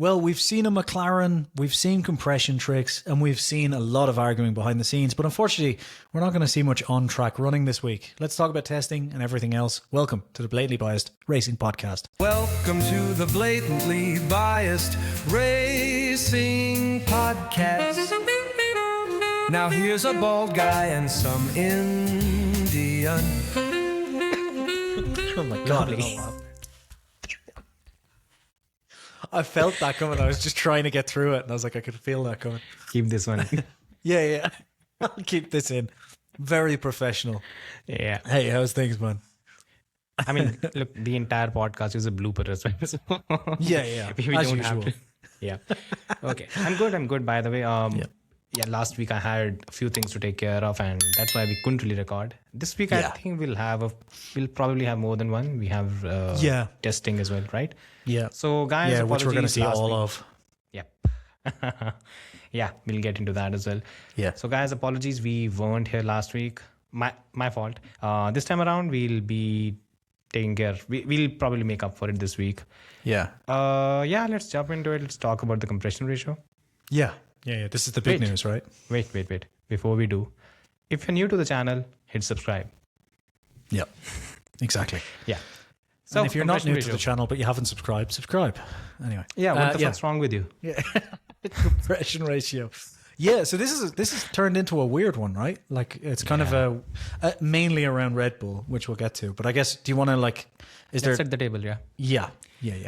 Well, we've seen a McLaren, we've seen compression tricks, and we've seen a lot of arguing behind the scenes. But unfortunately, we're not going to see much on-track running this week. Let's talk about testing and everything else. Welcome to the Blatantly Biased Racing Podcast. Welcome to the Blatantly Biased Racing Podcast. Now here's a bald guy and some Indian. Oh my God. I felt that coming. I was just trying to get through it, and I was like, I could feel that coming. Keep this one. Yeah. I'll keep this in. Very professional. Yeah. Hey, how's things, man? I mean, look, the entire podcast is a blooper as well. So Yeah. we As don't usual. have to. Yeah. Okay. I'm good, by the way. Yeah, last week I had a few things to take care of, and that's why we couldn't really record. This week, I think we'll probably have more than one. We have testing as well, right? Yeah. So, guys, Yeah, which we're going to see last all week. of. Yeah. Yeah, we'll get into that as well. Yeah. So, guys, apologies. We weren't here last week. My fault. This time around, we'll be taking care. We'll probably make up for it this week. Yeah. Yeah, let's jump into it. Let's talk about the compression ratio. Yeah. This is the big news, right? Wait. Before we do, if you're new to the channel, hit subscribe. Yep. Exactly. Yeah. So and if you're not compression new ratio. to the channel, but you haven't subscribe. Anyway. Yeah, what the fuck's wrong with you? Yeah. Compression ratio. Yeah, so this is turned into a weird one, right? Like it's kind of a mainly around Red Bull, which we'll get to. But I guess, do you want to Let's set the table, yeah? Yeah.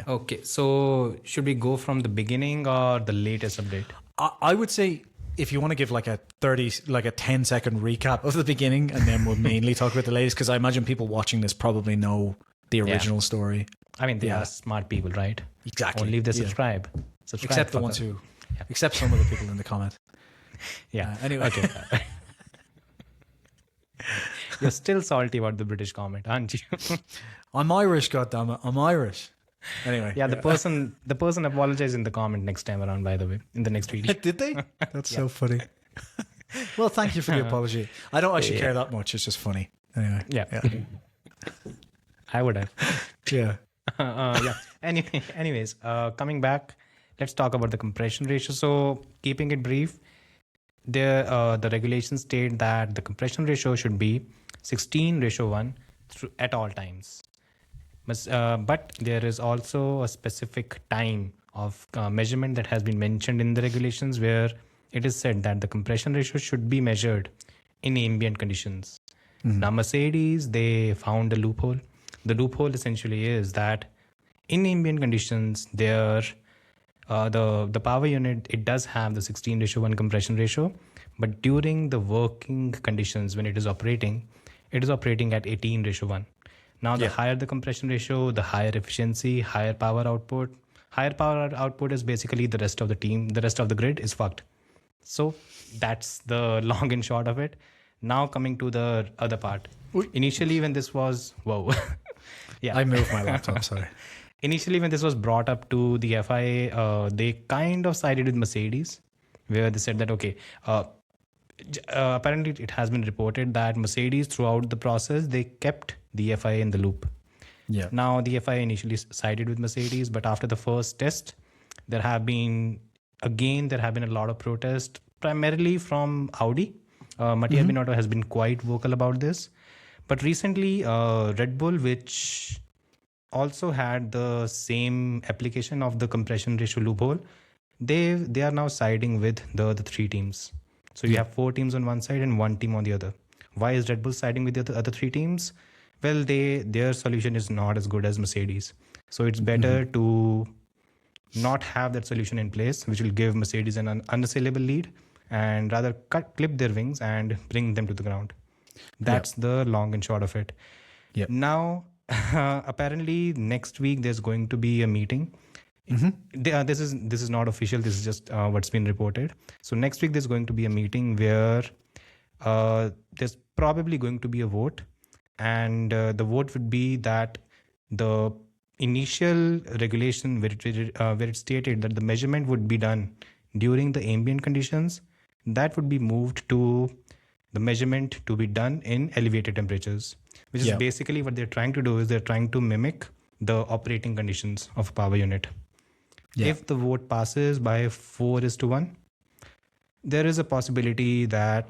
Okay, so should we go from the beginning or the latest update? I would say if you want to give like a 10-second recap of the beginning, and then we'll mainly talk about the latest, because I imagine people watching this probably know the original story. I mean, they are smart people, right? Exactly. Only if they subscribe. Except the ones who, except some of the people in the comment. Yeah. Anyway. Okay. You're still salty about the British comment, aren't you? I'm Irish, goddammit. I'm Irish. Anyway. Yeah, the person apologized in the comment next time around, by the way, in the next video. Did they? That's so funny. Well, thank you for the apology. I don't actually care that much. It's just funny. Anyway. Yeah. I would have. Yeah. Yeah. Anyways, coming back, let's talk about the compression ratio. So, keeping it brief, the regulations state that the compression ratio should be 16:1 at all times. But there is also a specific time of measurement that has been mentioned in the regulations, where it is said that the compression ratio should be measured in ambient conditions. Now, Mercedes, they found a loophole. The loophole essentially is that in ambient conditions, the power unit, it does have the 16:1 compression ratio, but during the working conditions when it is operating at 18:1. Now, the higher the compression ratio, the higher efficiency, higher power output. Higher power output is basically the rest of the grid is fucked. So that's the long and short of it. Now coming to the other part. Initially, when this was... Whoa. Yeah. I moved my laptop, sorry. Initially, when this was brought up to the FIA, they kind of sided with Mercedes, where they said that, okay, apparently it has been reported that Mercedes, throughout the process, they kept the FIA in the loop. Yeah. Now, the FIA initially sided with Mercedes, but after the first test, there have been a lot of protests, primarily from Audi. Mattia Binotto has been quite vocal about this. But recently, Red Bull, which also had the same application of the compression ratio loophole, they are now siding with the other three teams. So you have 4 teams on one side and 1 team on the other. Why is Red Bull siding with the other 3 teams? Well, their solution is not as good as Mercedes. So it's better to not have that solution in place, which will give Mercedes an unassailable lead, and rather clip their wings and bring them to the ground. That's the long and short of it. Yep. Now, apparently next week there's going to be a meeting. This is not official. This is just what's been reported. So next week there's going to be a meeting where there's probably going to be a vote, and the vote would be that the initial regulation where it stated that the measurement would be done during the ambient conditions, that would be moved to the measurement to be done in elevated temperatures, which is basically what they're trying to do is they're trying to mimic the operating conditions of a power unit. Yeah. If the vote passes by 4:1, there is a possibility that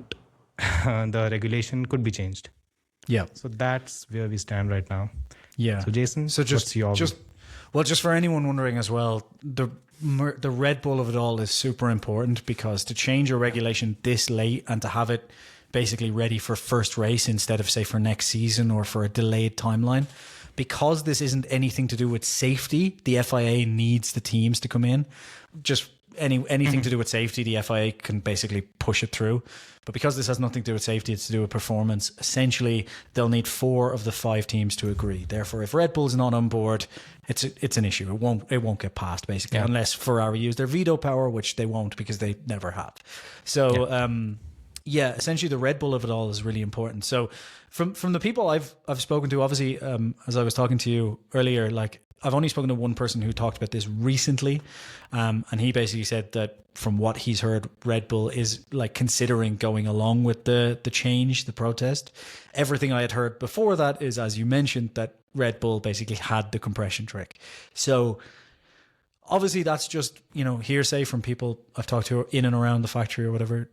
the regulation could be changed. Yeah. So that's where we stand right now. Yeah. So Jason, So what's your view? just for anyone wondering as well, the Red Bull of it all is super important, because to change a regulation this late and to have it basically ready for first race instead of, say, for next season or for a delayed timeline, because this isn't anything to do with safety, the FIA needs the teams to come in. Just anything to do with safety, the FIA can basically push it through. But because this has nothing to do with safety, it's to do with performance. Essentially, they'll need 4 of the 5 teams to agree. Therefore, if Red Bull's not on board, it's an issue. It won't get passed, basically, unless Ferrari use their veto power, which they won't, because they never have. So, essentially, the Red Bull of it all is really important. So, from the people I've spoken to, obviously, as I was talking to you earlier, like, I've only spoken to one person who talked about this recently, and he basically said that from what he's heard, Red Bull is like considering going along with the change, the protest. Everything I had heard before that is, as you mentioned, that Red Bull basically had the compression trick. So obviously that's just, hearsay from people I've talked to in and around the factory or whatever.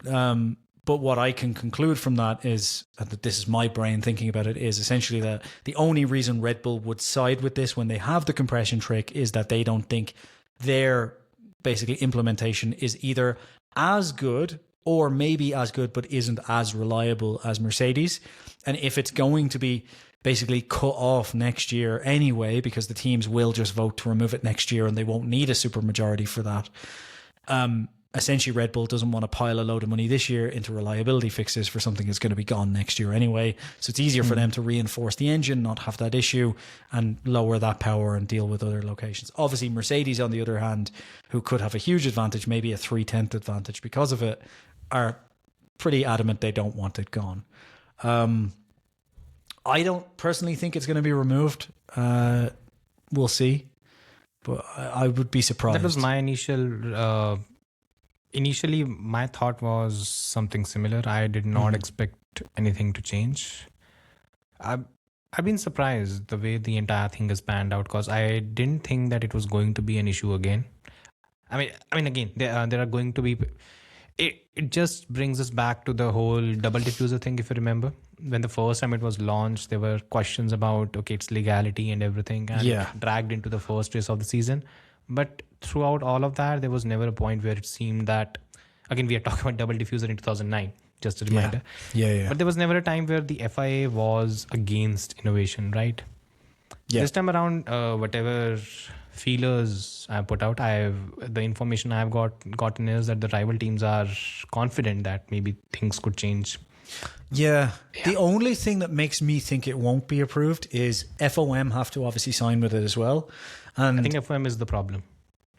But what I can conclude from that is that this is my brain thinking about it, is essentially that the only reason Red Bull would side with this when they have the compression trick is that they don't think their basically implementation is either as good or maybe as good but isn't as reliable as Mercedes. And if it's going to be basically cut off next year anyway, because the teams will just vote to remove it next year and they won't need a supermajority for that, essentially Red Bull doesn't want to pile a load of money this year into reliability fixes for something that's going to be gone next year anyway. So it's easier for them to reinforce the engine, not have that issue, and lower that power and deal with other locations. Obviously Mercedes, on the other hand, who could have a huge advantage, maybe a 3/10 advantage because of it, are pretty adamant they don't want it gone. I don't personally think it's going to be removed. We'll see, but I would be surprised. That was my initially my thought was something similar. I did not expect anything to change. I've been surprised the way the entire thing has panned out, because I didn't think that it was going to be an issue again. I mean, again, there are going to be. It just brings us back to the whole double diffuser thing. If you remember, when the first time it was launched, there were questions about its legality and everything, and it dragged into the first race of the season. But throughout all of that, there was never a point where it seemed that, again, we are talking about double diffuser in 2009, just a reminder. Yeah. But there was never a time where the FIA was against innovation, right? Yeah. This time around, whatever feelers I put out, the information I've gotten is that the rival teams are confident that maybe things could change. Yeah. The only thing that makes me think it won't be approved is FOM have to obviously sign with it as well. And I think FOM is the problem.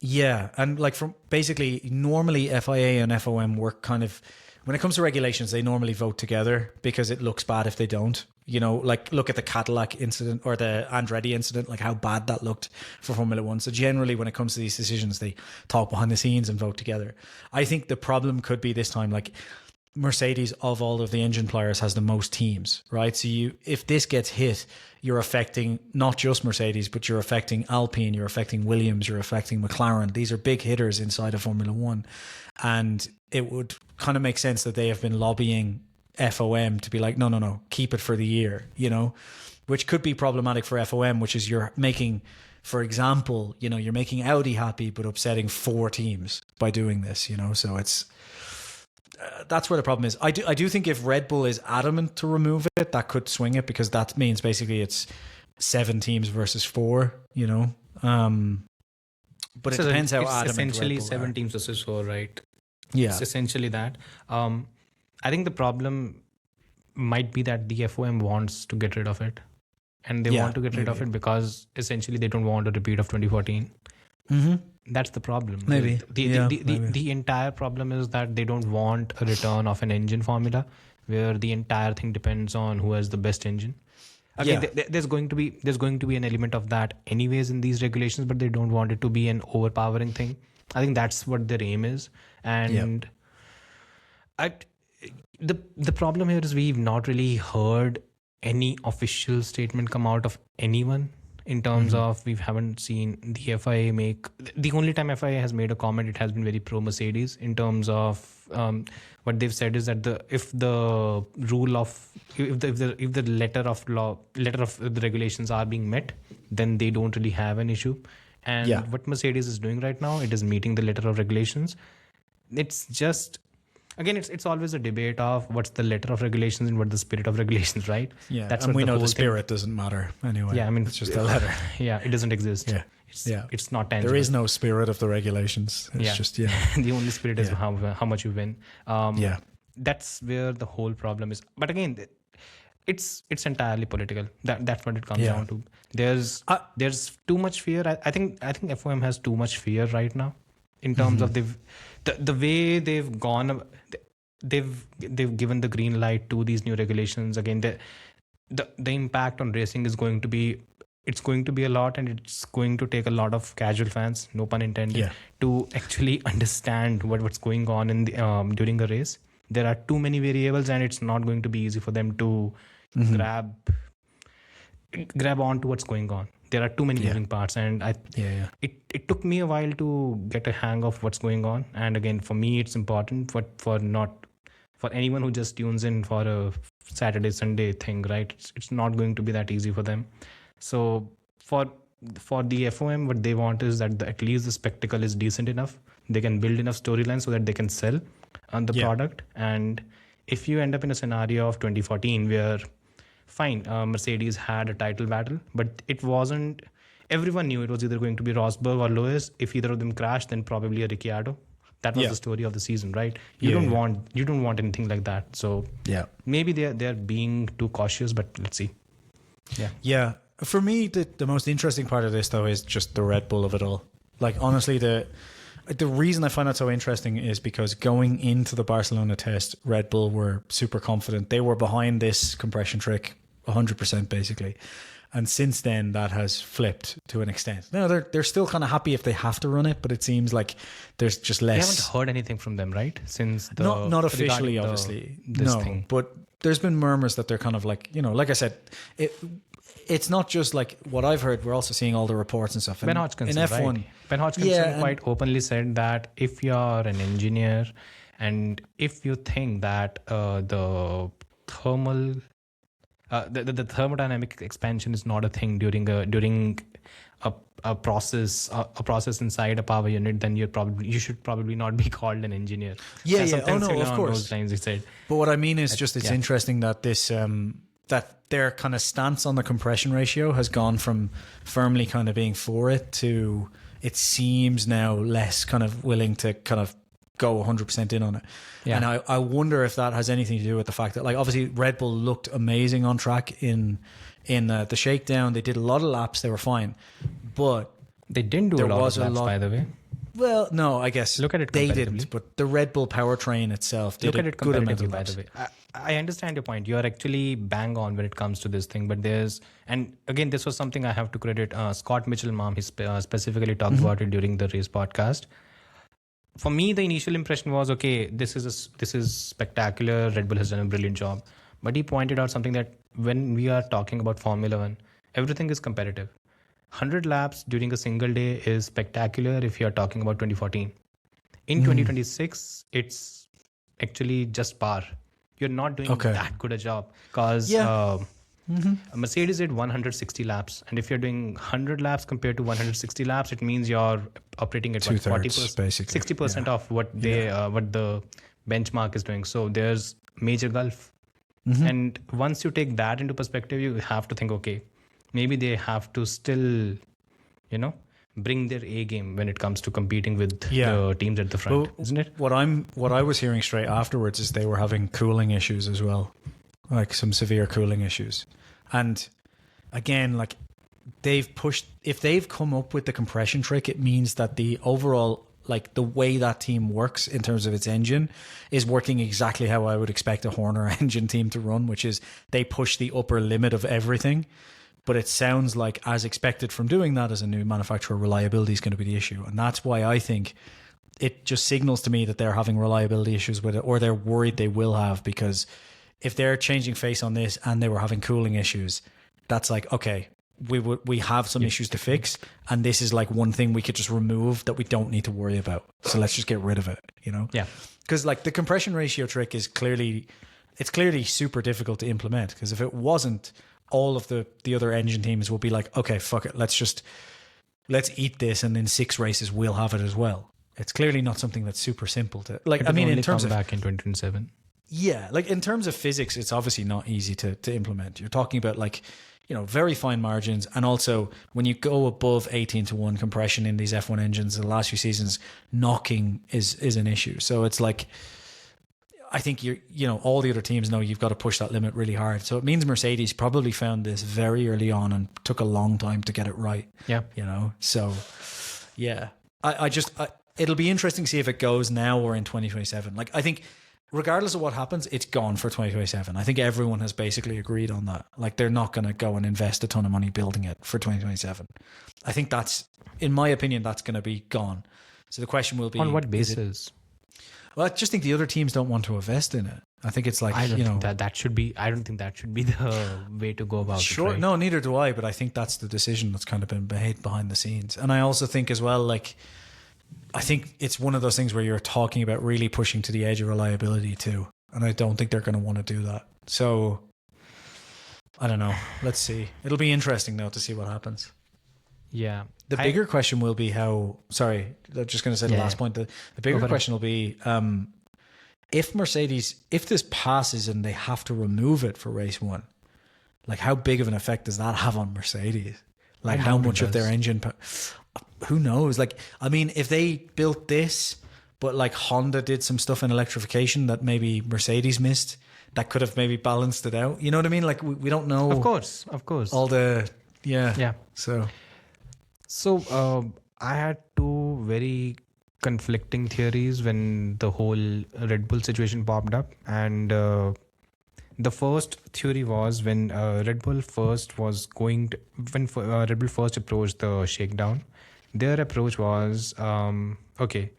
Yeah. And like, from basically, normally FIA and FOM work kind of, when it comes to regulations, they normally vote together because it looks bad if they don't. Like, look at the Cadillac incident or the Andretti incident, like how bad that looked for Formula One. So generally, when it comes to these decisions, they talk behind the scenes and vote together. I think the problem could be this time, like, Mercedes, of all of the engine players, has the most teams, right? So if this gets hit, you're affecting not just Mercedes, but you're affecting Alpine, you're affecting Williams, you're affecting McLaren. These are big hitters inside of Formula One. And it would kind of make sense that they have been lobbying FOM to be like, no, keep it for the year, which could be problematic for FOM, which is you're making, for example, you're making Audi happy, but upsetting 4 teams by doing this, so it's, that's where the problem is. I do think if Red Bull is adamant to remove it, that could swing it, because that means basically it's 7 teams versus 4, but so it depends how adamant essentially Red Bull 7 are. teams versus 4, right? Yeah. It's essentially that. I think the problem might be that the FOM wants to get rid of it. And they want to get rid of it because essentially they don't want a repeat of 2014. Mm-hmm. That's the problem. Maybe. The entire problem is that they don't want a return of an engine formula where the entire thing depends on who has the best engine. Okay, there's going to be an element of that anyways in these regulations, but they don't want it to be an overpowering thing. I think that's what their aim is. And the problem here is we've not really heard any official statement come out of anyone in terms of we haven't seen the FIA make. The only time FIA has made a comment, it has been very pro Mercedes in terms of what they've said is that if the letter of the regulations are being met, then they don't really have an issue. And what Mercedes is doing right now, it is meeting the letter of regulations. It's just, again, it's always a debate of what's the letter of regulations and what's the spirit of regulations, right? Yeah, That's and what we know the whole spirit doesn't matter anyway. Yeah, I mean, it's just the letter. Yeah, it doesn't exist. Yeah. It's not tangible. There is no spirit of the regulations. It's just the only spirit is how much you win. Yeah. That's where the whole problem is. But again, it's entirely political. That's what it comes down to. There's too much fear. I think FOM has too much fear right now in terms of the way they've gone. They've given the green light to these new regulations. Again, the impact on racing is going to be a lot, and it's going to take a lot of casual fans, no pun intended, to actually understand what's going on in the during a race. There are too many variables, and it's not going to be easy for them to grab on to what's going on. There are too many moving parts, and it took me a while to get a hang of what's going on. And again, for me, it's important for anyone who just tunes in for a Saturday Sunday thing, right? It's not going to be that easy for them. So for the FOM, what they want is that at least the spectacle is decent enough. They can build enough storylines so that they can sell on the product. And if you end up in a scenario of 2014 where, fine, Mercedes had a title battle, but it wasn't, everyone knew it was either going to be Rosberg or Lewis. If either of them crashed, then probably a Ricciardo. That was the story of the season, right? You don't want anything like that. So maybe they're being too cautious, but let's see. Yeah. For me, the most interesting part of this, though, is just the Red Bull of it all. Like, honestly, the reason I find that so interesting is because going into the Barcelona test, Red Bull were super confident. They were behind this compression trick 100%, basically. And since then, that has flipped to an extent. Now, they're still kind of happy if they have to run it, but it seems like there's just less. We haven't heard anything from them, right? Since not officially, obviously. No, but there's been murmurs that they're kind of like, like I said, it's not just like what I've heard. We're also seeing all the reports and stuff. Ben Hodgkinson, in F1, right? Ben Hodgkinson quite openly said that if you're an engineer and if you think that the thermodynamic expansion is not a thing during a process inside a power unit, then you should probably not be called an engineer. Of course. Those lines he said. But what I mean is just it's interesting that this that their kind of stance on the compression ratio has gone from firmly kind of being for it to it seems now less kind of willing to kind of go 100% in on it. Yeah. And I wonder if that has anything to do with the fact that, like, obviously Red Bull looked amazing on track in the Shakedown. They did a lot of laps. They were fine. But they didn't do a lot of laps, by the way. Well, no, I guess look at it they didn't, but the Red Bull powertrain itself did a good amount of laps. By the way. I understand your point. You're actually bang on when it comes to this thing, but and again, this was something I have to credit Scott Mitchell-Mom. He specifically talked about it during the race podcast. For me, the initial impression was, okay, this is spectacular. Red Bull has done a brilliant job. But he pointed out something that when we are talking about Formula One, everything is competitive. 100 laps during a single day is spectacular if you're talking about 2014. In 2026, it's actually just par. You're not doing that good a job because Mercedes did 160 laps. And if you're doing 100 laps compared to 160 laps, it means you're operating at 40%, basically 60% of what what the benchmark is doing. So there's major gulf. And once you take that into perspective, you have to think, okay, maybe they have to still, bring their A game when it comes to competing with the teams at the front, isn't it? What I was hearing straight afterwards is they were having cooling issues as well, like some severe cooling issues. And again, like if they've come up with the compression trick, it means that the overall, like the way that team works in terms of its engine is working exactly how I would expect a Horner engine team to run, which is they push the upper limit of everything. But it sounds like, as expected from doing that as a new manufacturer, reliability is going to be the issue. And that's why I think it just signals to me that they're having reliability issues with it, or they're worried they will have, because if they're changing face on this and they were having cooling issues, that's like, okay, we have some issues to fix, and this is like one thing we could just remove that we don't need to worry about. So let's just get rid of it, you know? Yeah. Because like the compression ratio trick is clearly super difficult to implement, because if it wasn't, all of the other engine teams will be like, okay, fuck it, let's eat this, and in 6 races we'll have it as well. It's clearly not something that's super simple to like. I mean, in terms of back in 2027. Yeah, like in terms of physics, it's obviously not easy to implement. You're talking about like, you know, very fine margins, and also when you go above 18-to-1 compression in these F1 engines, the last few seasons, knocking is an issue. So it's like, I think all the other teams know you've got to push that limit really hard. So it means Mercedes probably found this very early on and took a long time to get it right. Yeah, you know. So yeah, it'll be interesting to see if it goes now or in 2027. Like, I think regardless of what happens, it's gone for 2027. I think everyone has basically agreed on that. Like, they're not going to go and invest a ton of money building it for 2027. I think that's, in my opinion, that's going to be gone. So the question will be, on what basis? Well, I just think the other teams don't want to invest in it. I think it's like, I don't think that should be the way to go about it. Sure. Right? No, neither do I. But I think that's the decision that's kind of been made behind the scenes. And I also think as well, like, I think it's one of those things where you're talking about really pushing to the edge of reliability too. And I don't think they're going to want to do that. So I don't know. Let's see. It'll be interesting though to see what happens. Yeah. The bigger question will be how, sorry, I'm just going to say the last point. The bigger question will be, if this passes and they have to remove it for race 1, like how big of an effect does that have on Mercedes? Like how much of their engine, who knows? Like, I mean, if they built this, but like Honda did some stuff in electrification that maybe Mercedes missed, that could have maybe balanced it out. You know what I mean? Like we don't know. Of course. All the, Yeah. So I had 2 very conflicting theories when the whole Red Bull situation popped up. And the first theory was when Red Bull first approached the Shakedown, their approach was, okay,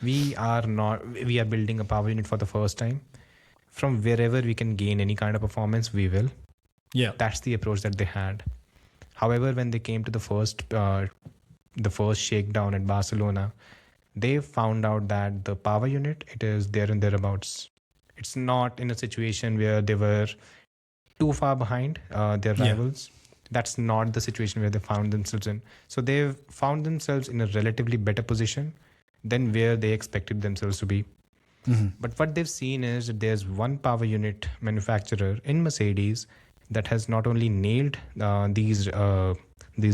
we are building a power unit for the first time. From wherever we can gain any kind of performance, we will. Yeah. That's the approach that they had. However, when they came to the first shakedown at Barcelona, they found out that the power unit, it is there and thereabouts. It's not in a situation where they were too far behind their rivals. That's not the situation where they found themselves in. So they've found themselves in a relatively better position than where they expected themselves to be. Mm-hmm. But what they've seen is that there's one power unit manufacturer in Mercedes that has not only nailed these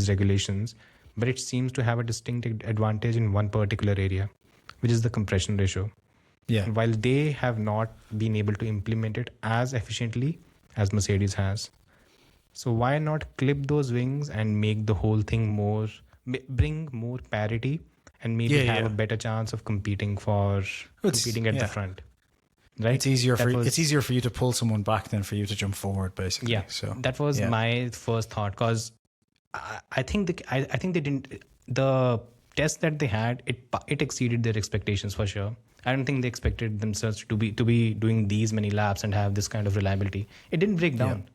regulations, but it seems to have a distinct advantage in one particular area, which is the compression ratio. Yeah. And while they have not been able to implement it as efficiently as Mercedes has. So why not clip those wings and make the whole thing bring more parity and maybe have a better chance of competing at the front. Right? It's easier for you to pull someone back than for you to jump forward, basically. Yeah. So that was my first thought, because I think they didn't. The test that they had, it exceeded their expectations for sure. I don't think they expected themselves to be doing these many laps and have this kind of reliability. It didn't break down.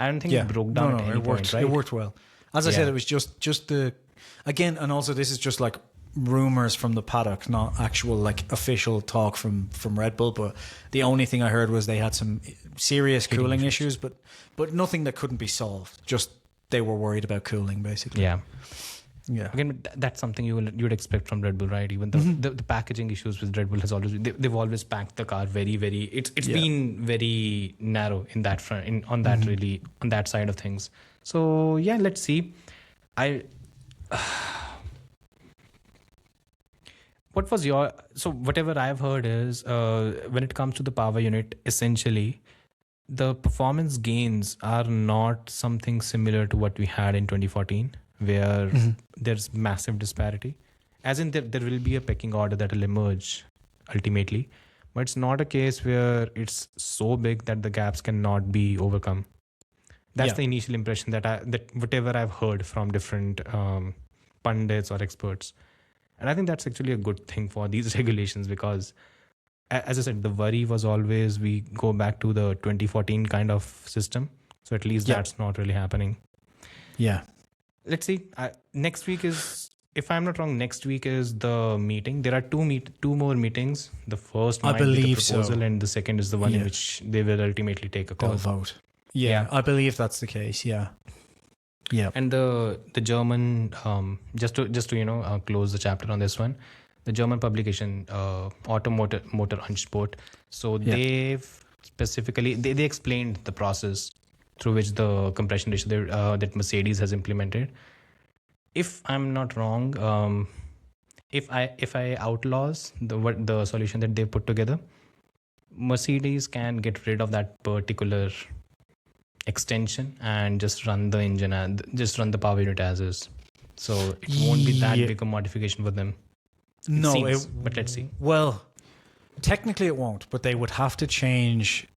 I don't think it broke down at any point. Right? It worked well. As I said, it was just the, again, and also this is just like rumors from the paddock, not actual like official talk from Red Bull. But the only thing I heard was they had some serious cooling issues, but nothing that couldn't be solved. Just they were worried about cooling, basically. Yeah. Again, that's something you would expect from Red Bull, right? Even the packaging issues with Red Bull has always they've always packed the car very, very. It's been very narrow in that front, on that side of things. So yeah, let's see. What was whatever I've heard is when it comes to the power unit, essentially the performance gains are not something similar to what we had in 2014, where there's massive disparity. As in there will be a pecking order that will emerge ultimately, but it's not a case where it's so big that the gaps cannot be overcome. That's the initial impression that whatever I've heard from different pundits or experts. And I think that's actually a good thing for these regulations, because as I said, the worry was always we go back to the 2014 kind of system. So at least that's not really happening. Yeah. let's see. Next week is, if I'm not wrong, next week is the meeting. There are two more meetings. The first I might be the believe proposal, so. and the second is the one in Yeah. which they will ultimately take a They'll call. vote. Yeah, I believe that's the case. Yeah. Yeah. And the German, just to close the chapter on this one, the German publication, Automotor Motor Ansport. So they've specifically they explained the process through which the compression ratio that Mercedes has implemented. If I'm not wrong, if I outlaws the solution that they put together, Mercedes can get rid of that particular extension and just run the engine and just run the power unit as is. So it won't be that big a modification for them. But let's see. Well, technically it won't, but they would have to change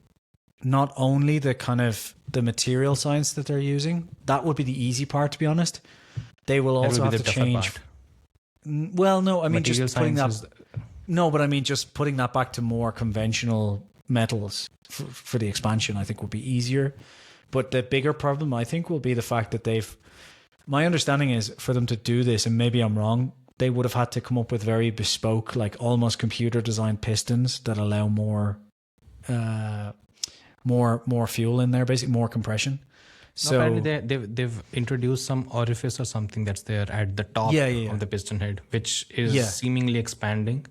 not only the kind of the material science that they're using. That would be the easy part, to be honest. They will also have to change. Well, no, I mean Material just putting that. science No, but I mean just putting that back to more conventional metals for the expansion, I think would be easier. But the bigger problem, I think, will be the fact that my understanding is for them to do this, and maybe I'm wrong, they would have had to come up with very bespoke, like almost computer designed pistons that allow more fuel in there, basically more compression. So apparently they've introduced some orifice or something that's there at the top of the piston head, which is seemingly expanding.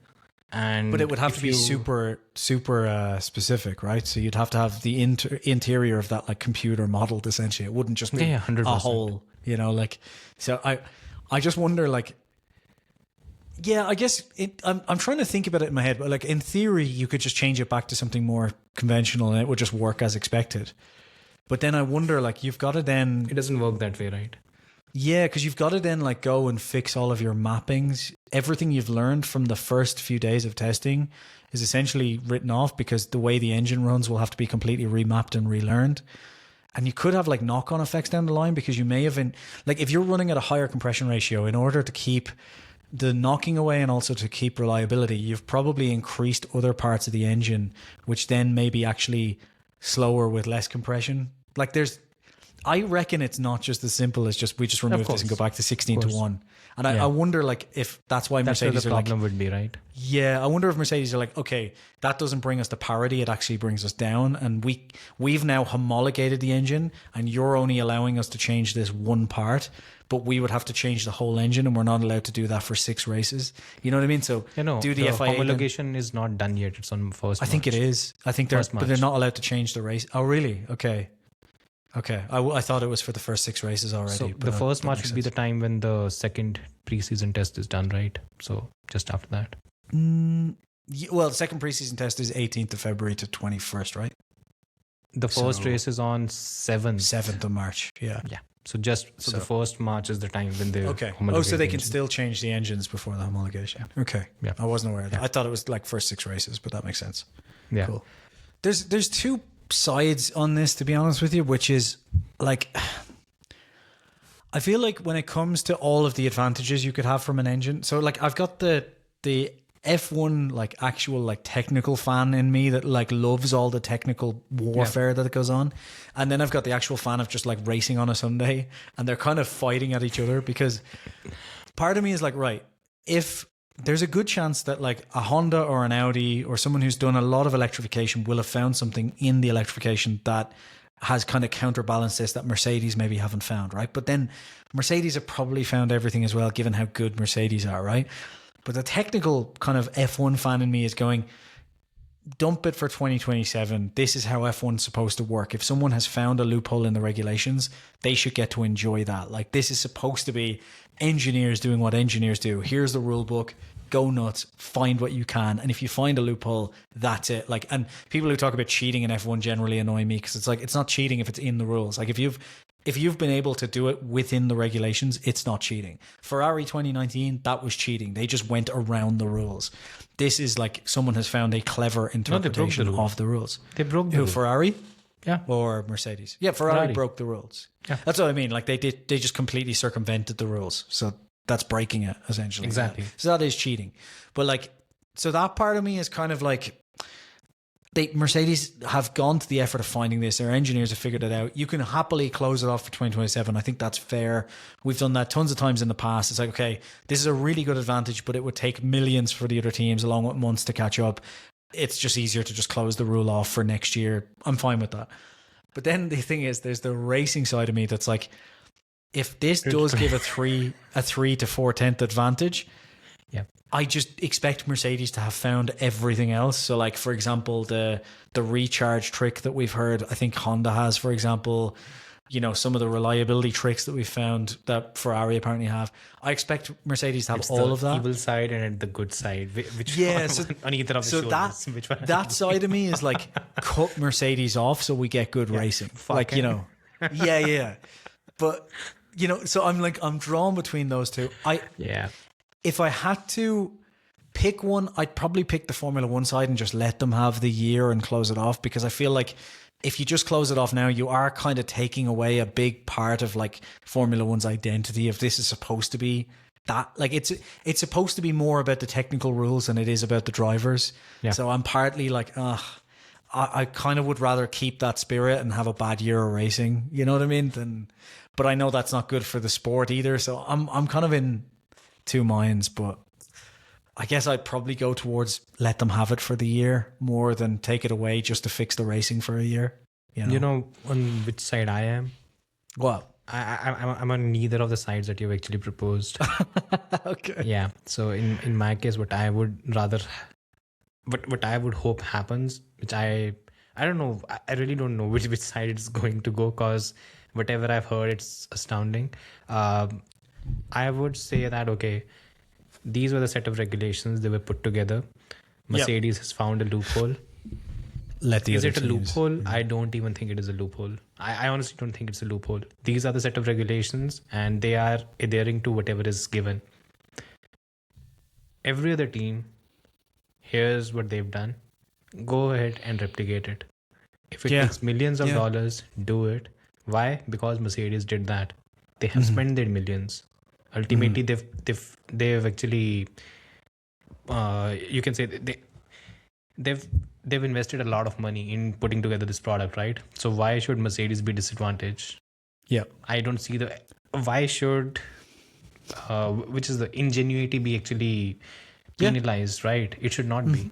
But it would have to be super specific, right? So you'd have to have the interior of that like computer modeled essentially. It wouldn't just be 100%. a hole, like. So I just wonder, like, I guess I'm trying to think about it in my head, but like in theory you could just change it back to something more conventional and it would just work as expected. But then I wonder, like, you've got to then... It doesn't work that way, right? Yeah, because you've got to then like go and fix all of your mappings. Everything you've learned from the first few days of testing is essentially written off because the way the engine runs will have to be completely remapped and relearned. And you could have like knock-on effects down the line because you may have like if you're running at a higher compression ratio, in order to keep the knocking away and also to keep reliability, you've probably increased other parts of the engine, which then may be actually slower with less compression. Like I reckon it's not just as simple as we just remove this and go back to 16-1. And I wonder like if that's why Mercedes the problem would be, right? Yeah, I wonder if Mercedes are like, okay, that doesn't bring us to parity, it actually brings us down, and we've now homologated the engine and you're only allowing us to change this one part, but we would have to change the whole engine and we're not allowed to do that for 6 races. You know what I mean? So do the FIA homologation is not done yet. It's on first I think it is. I think but they're not allowed to change the race. Oh, really? Okay. I thought it was for the first 6 races already. So the first March would be the time when the second preseason test is done, right? So just after that. Well, the second preseason test is 18th of February to 21st, right? The first race is on 7th of March. Yeah. So the first March is the time when they homologate. So they can still change the engines before the homologation. Yeah. Okay. Yeah. I wasn't aware of that. I thought it was like first 6 races, but that makes sense. Yeah. Cool. There's 2 sides on this, to be honest with you, which is like, I feel like when it comes to all of the advantages you could have from an engine, so like I've got the F1 like actual like technical fan in me that like loves all the technical warfare that goes on, and then I've got the actual fan of just like racing on a Sunday, and they're kind of fighting at each other because part of me is like, right, if there's a good chance that like a Honda or an Audi or someone who's done a lot of electrification will have found something in the electrification that has kind of counterbalanced this that Mercedes maybe haven't found, right? But then Mercedes have probably found everything as well, given how good Mercedes are, right? But the technical kind of F1 fan in me is going, dump it for 2027. This is how F1's supposed to work. If someone has found a loophole in the regulations, they should get to enjoy that. Like, this is supposed to be engineers doing what engineers do. Here's the rule book. Go nuts, find what you can, and if you find a loophole, that's it. Like, and people who talk about cheating in F1 generally annoy me because it's like, it's not cheating if it's in the rules. Like, if you've been able to do it within the regulations, it's not cheating. Ferrari 2019, that was cheating. They just went around the rules. This is like someone has found a clever interpretation of the rules. They broke the rules. Ferrari? Yeah. Or Mercedes? Yeah, Ferrari broke the rules. Yeah. That's what I mean. Like, they just completely circumvented the rules. So that's breaking it, essentially. Exactly. So that is cheating. But like, so that part of me is kind of like, Mercedes have gone to the effort of finding this. Their engineers have figured it out. You can happily close it off for 2027. I think that's fair. We've done that tons of times in the past. It's like, okay, this is a really good advantage, but it would take millions for the other teams along with months to catch up. It's just easier to just close the rule off for next year. I'm fine with that. But then the thing is, there's the racing side of me that's like, if this does give a 3 to 4/10 advantage, Yeah. I just expect Mercedes to have found everything else. So, like, for example, the recharge trick that we've heard, I think Honda has, for example, some of the reliability tricks that we've found that Ferrari apparently have. I expect Mercedes to have all of that. Evil side and the good side. Which Yeah, one, on either of the shoulders? Which one? That side of me is like, cut Mercedes off so we get good racing. Like, yeah. But, so I'm drawn between those two. If I had to pick one, I'd probably pick the Formula One side and just let them have the year and close it off, because I feel like if you just close it off now, you are kind of taking away a big part of like Formula One's identity. If this is supposed to be that, like, it's supposed to be more about the technical rules than it is about the drivers. Yeah. So I'm partly like, I kind of would rather keep that spirit and have a bad year of racing. You know what I mean? But I know that's not good for the sport either. So I'm kind of in two minds, but I guess I'd probably go towards let them have it for the year more than take it away just to fix the racing for a year. You know on which side I am? What? I'm on neither of the sides that you've actually proposed. Okay. Yeah. So in my case, what I would hope happens, which I don't know, I really don't know which side it's going to go, because whatever I've heard, it's astounding. I would say that, okay, these were the set of regulations, they were put together. Mercedes has found a loophole. Is it a loophole? I don't even think it is a loophole. I honestly don't think it's a loophole. These are the set of regulations and they are adhering to whatever is given. Every other team, here's what they've done. Go ahead and replicate it. If it takes millions of dollars, do it. Why? Because Mercedes did that. They have spent their millions. Ultimately, they've actually, you can say they've invested a lot of money in putting together this product, right? So why should Mercedes be disadvantaged? Yeah, I don't see why should, which is the ingenuity, be actually penalized, right? It should not be.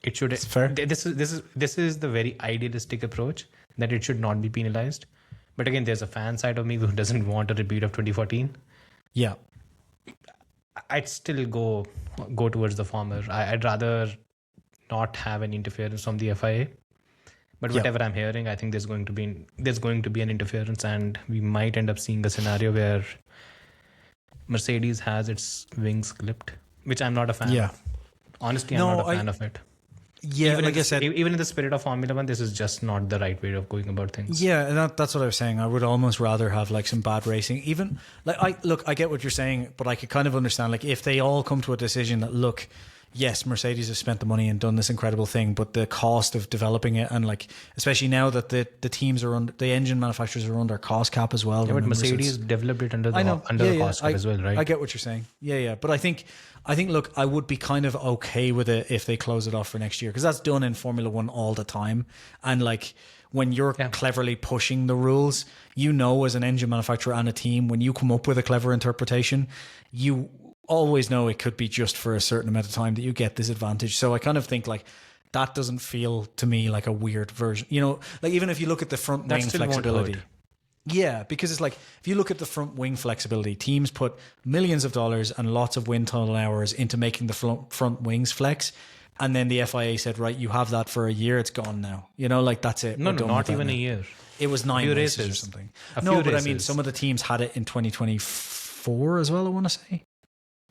It should. It's fair. This is the very idealistic approach, that it should not be penalized. But again, there's a fan side of me who doesn't want a repeat of 2014. Yeah, I'd still go towards the former. I'd rather not have an interference from the FIA. But whatever I'm hearing, I think there's going to be an interference, and we might end up seeing a scenario where Mercedes has its wings clipped, which I'm not a fan of. Honestly, I'm not a fan of it. Yeah, even like I said, even in the spirit of Formula One, this is just not the right way of going about things. Yeah, and that's what I was saying. I would almost rather have like some bad racing. Even like I get what you're saying, but I could kind of understand, like, if they all come to a decision that, look, yes, Mercedes has spent the money and done this incredible thing, but the cost of developing it, and like especially now that the teams are under, the engine manufacturers are under cost cap as well. Yeah, but Mercedes developed it under the cost cap as well, right? I get what you're saying. Yeah, but I think look, I would be kind of okay with it if they close it off for next year, because that's done in Formula One all the time, and like, when you're cleverly pushing the rules, as an engine manufacturer and a team, when you come up with a clever interpretation, you always know it could be just for a certain amount of time that you get this advantage. So I kind of think like that doesn't feel to me like a weird version. Like, even if you look at the front wing flexibility. Yeah, because it's like, if you look at the front wing flexibility, teams put millions of dollars and lots of wind tunnel hours into making the front wings flex. And then the FIA said, right, you have that for a year, it's gone now. Like, that's it. No, not even a year. It was 9 races or something. No, but I mean, some of the teams had it in 2024 as well, I want to say.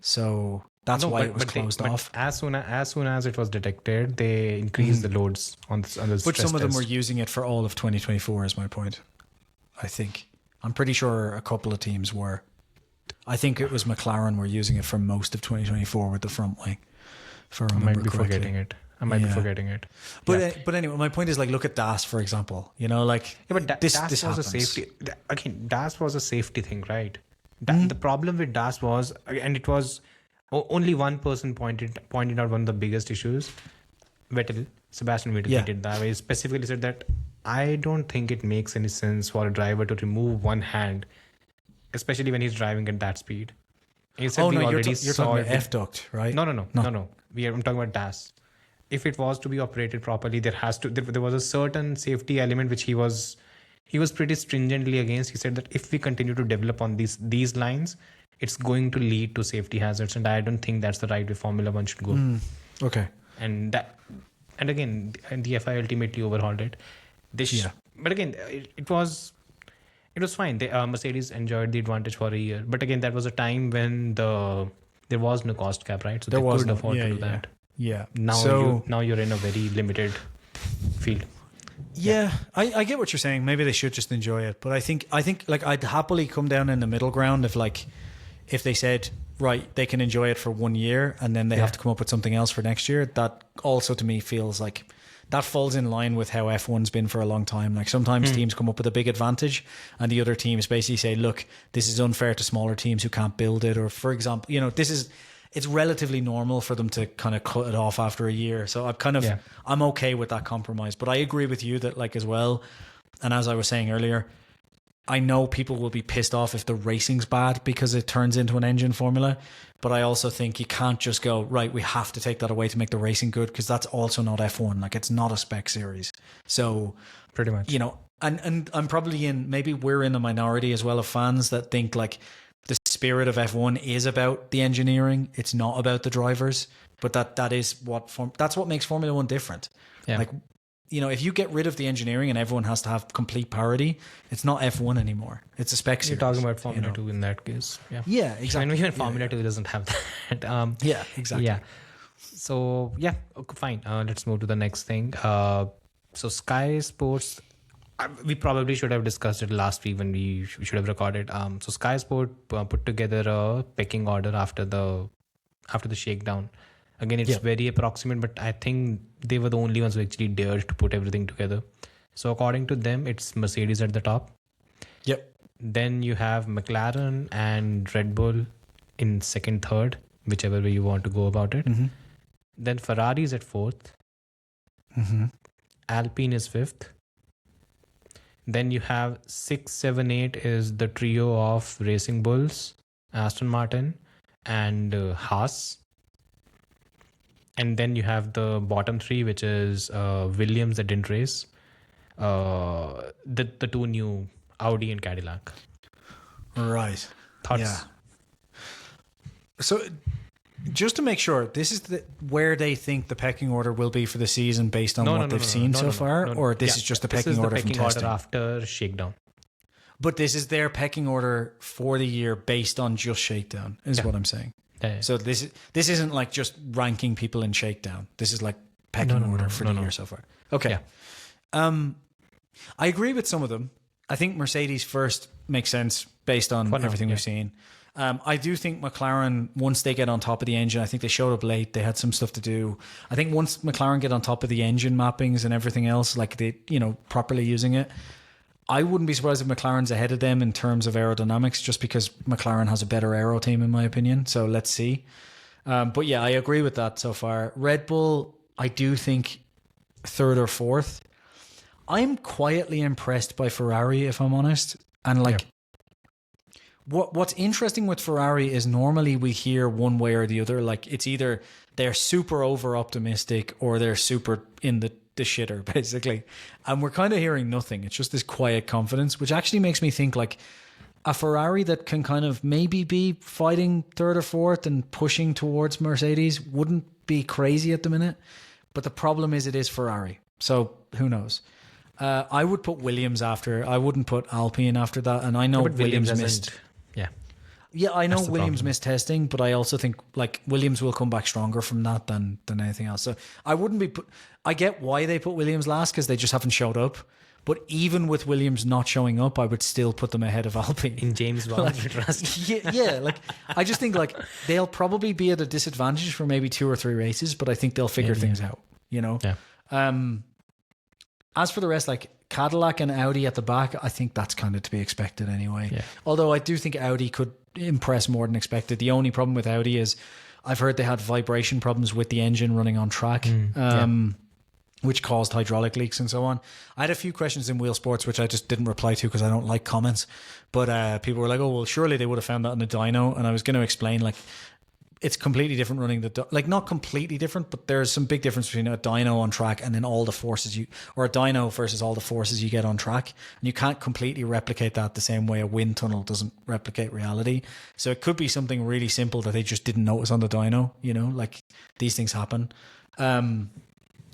So that's why it was closed off. As soon as it was detected, they increased the loads on the But some of them were using it for all of 2024 is my point. I think. I'm pretty sure a couple of teams were. I think it was McLaren were using it for most of 2024 with the front wing. I might be forgetting it. But anyway, my point is, like, look at DAS, for example. But this was happens. A safety. Again, DAS was a safety thing, right? The problem with DAS was, and it was only one person pointed out one of the biggest issues, Vettel. Sebastian Vettel Yeah. did it that way. He specifically said that I don't think it makes any sense for a driver to remove one hand, especially when he's driving at that speed. He said Oh we no, you're already talking saw about it with- F duct, right? No. I'm talking about DAS. If it was to be operated properly, there was a certain safety element which he was pretty stringently against. He said that if we continue to develop on these lines, it's going to lead to safety hazards, and I don't think that's the right way Formula One should go. Okay. And again, the FI ultimately overhauled it. But again, it was fine. Mercedes enjoyed the advantage for a year, but again, that was a time when there was no cost cap, right? So There they was could no- afford yeah, to do yeah. that. Yeah. Now you're in a very limited field. Yeah, I get what you're saying. Maybe they should just enjoy it. But I think like I'd happily come down in the middle ground if they said, right, they can enjoy it for 1 year and then they have to come up with something else for next year. That also to me feels like that falls in line with how F1's been for a long time. Like sometimes teams come up with a big advantage and the other teams basically say, look, this is unfair to smaller teams who can't build it. Or for example, it's relatively normal for them to kind of cut it off after a year. So I'm okay with that compromise. But I agree with you that like as well, and as I was saying earlier, I know people will be pissed off if the racing's bad because it turns into an engine formula. But I also think you can't just go, right, we have to take that away to make the racing good, because that's also not F1. Like it's not a spec series. So Pretty much. And I'm probably maybe we're in the minority as well of fans that think like the spirit of F1 is about the engineering. It's not about the drivers, but that's what makes Formula One different. Yeah. Like, if you get rid of the engineering and everyone has to have complete parity, it's not F1 anymore. It's a spec series. You're talking about Formula 2 in that case. Yeah. Yeah, exactly. And even Formula 2 doesn't have that. Yeah, exactly. Yeah. So, yeah, okay, fine. Let's move to the next thing. So Sky Sports, we probably should have discussed it last week when we should have recorded. So Sky Sport put together a pecking order after the shakedown. Again, it's very approximate, but I think they were the only ones who actually dared to put everything together. So according to them, it's Mercedes at the top. Yep. Then you have McLaren and Red Bull in second, third, whichever way you want to go about it. Mm-hmm. Then Ferrari is at fourth. Mm-hmm. Alpine is fifth. Then you have 6, 7, 8 is the trio of Racing Bulls, Aston Martin, and Haas. And then you have the bottom three, which is Williams that didn't race, the two new Audi and Cadillac. Right. Thoughts? Yeah. So just to make sure, this is where they think the pecking order will be for the season based on what they've seen so far? Or this is just the pecking order from testing? This is the pecking order after Shakedown. But this is their pecking order for the year based on just Shakedown, is what I'm saying. Yeah. So this isn't like just ranking people in Shakedown. This is like pecking order for the year so far. Okay. Yeah. I agree with some of them. I think Mercedes first makes sense based on everything we've seen. I do think McLaren, once they get on top of the engine, I think they showed up late. They had some stuff to do. I think once McLaren get on top of the engine mappings and everything else, like they, properly using it, I wouldn't be surprised if McLaren's ahead of them in terms of aerodynamics, just because McLaren has a better aero team, in my opinion. So let's see. But yeah, I agree with that so far. Red Bull, I do think third or fourth. I'm quietly impressed by Ferrari, if I'm honest. And what's interesting with Ferrari is normally we hear one way or the other. Like it's either they're super over optimistic or they're super in the shitter, basically. And we're kind of hearing nothing. It's just this quiet confidence, which actually makes me think like a Ferrari that can kind of maybe be fighting third or fourth and pushing towards Mercedes wouldn't be crazy at the minute. But the problem is it is Ferrari. So who knows? I would put Williams after. I wouldn't put Alpine after that. And I know Williams missed. Yeah, I know Williams missed testing, but I also think like Williams will come back stronger from that than anything else. So I wouldn't be. I get why they put Williams last because they just haven't showed up. But even with Williams not showing up, I would still put them ahead of Alpine. In James Bond, trust. Yeah. Like I just think like they'll probably be at a disadvantage for maybe 2 or 3 races, but I think they'll figure things out. Yeah. As for the rest, like Cadillac and Audi at the back, I think that's kind of to be expected anyway. Yeah. Although I do think Audi could impress more than expected. The only problem with Audi is I've heard they had vibration problems with the engine running on track. which caused hydraulic leaks and so on. I had a few questions in Wheel Sports, which I just didn't reply to because I don't like comments. But people were like, oh, well, surely they would have found that in the dyno. And I was going to explain, like, it's completely different running like, not completely different, but there's some big difference between a dyno on track and then all the forces or a dyno versus all the forces you get on track. And you can't completely replicate that the same way a wind tunnel doesn't replicate reality. So it could be something really simple that they just didn't notice on the dyno, like these things happen.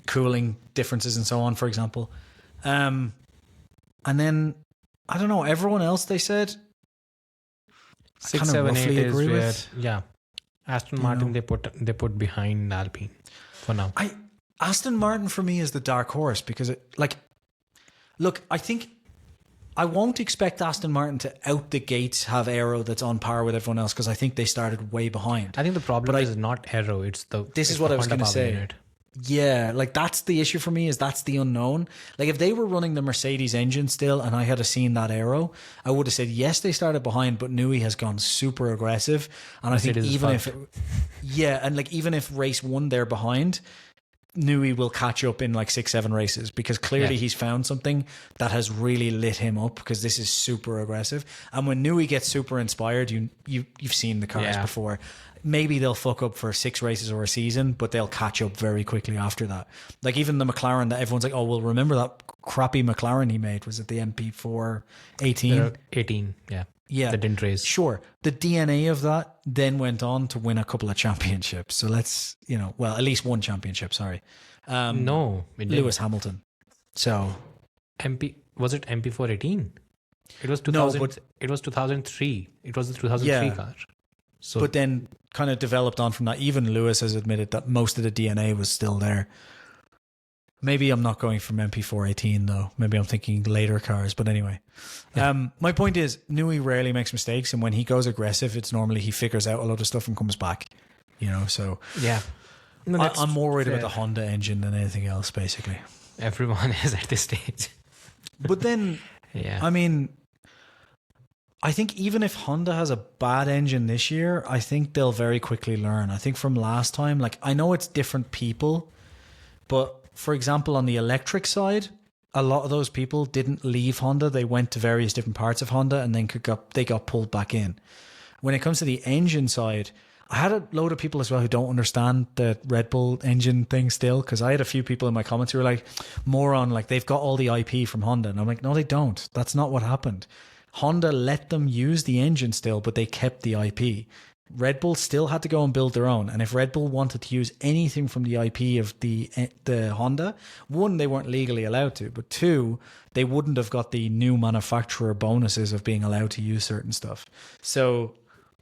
Cooling differences and so on, for example. And then, I don't know, everyone else they said, 6, 7, 8 is where, yeah. Aston Martin, they put behind Alpine for now. Aston Martin for me is the dark horse because I think I won't expect Aston Martin to out the gates have aero that's on par with everyone else because I think they started way behind. I think the problem is not aero. This is what I was going to say. Unit. Yeah, like that's the issue for me is that's the unknown. Like if they were running the Mercedes engine still and I had seen that aero, I would have said, yes, they started behind, but Newey has gone super aggressive. And Mercedes I think even if race 1 they're behind, Newey will catch up in like 6, 7 races because clearly he's found something that has really lit him up because this is super aggressive. And when Newey gets super inspired, you've seen the cars before. Maybe they'll fuck up for 6 races or a season, but they'll catch up very quickly after that. Like even the McLaren that everyone's like, oh, well, remember that crappy McLaren he made? Was it the MP4 18? 18, yeah. Yeah. That didn't race. Sure. The DNA of that then went on to win a couple of championships. So let's, at least one championship, sorry. No. Lewis Hamilton. So. Was it MP4 18? It was 2000. No, it was 2003. It was the 2003 car. So, but then kind of developed on from that. Even Lewis has admitted that most of the DNA was still there. Maybe I'm not going from MP4 18 though. Maybe I'm thinking later cars. But anyway, my point is Newey rarely makes mistakes. And when he goes aggressive, it's normally he figures out a lot of stuff and comes back. So yeah, I'm more worried about the Honda engine than anything else, basically. Everyone is at this stage. But then, I mean, I think even if Honda has a bad engine this year, I think they'll very quickly learn. I think from last time, like I know it's different people, but for example, on the electric side, a lot of those people didn't leave Honda. They went to various different parts of Honda and then they got pulled back in. When it comes to the engine side, I had a load of people as well who don't understand the Red Bull engine thing still, because I had a few people in my comments who were like, more on like they've got all the IP from Honda. And I'm like, no, they don't. That's not what happened. Honda let them use the engine still, but they kept the IP. Red Bull still had to go and build their own. And if Red Bull wanted to use anything from the IP of the Honda, 1, they weren't legally allowed to, but 2, they wouldn't have got the new manufacturer bonuses of being allowed to use certain stuff. So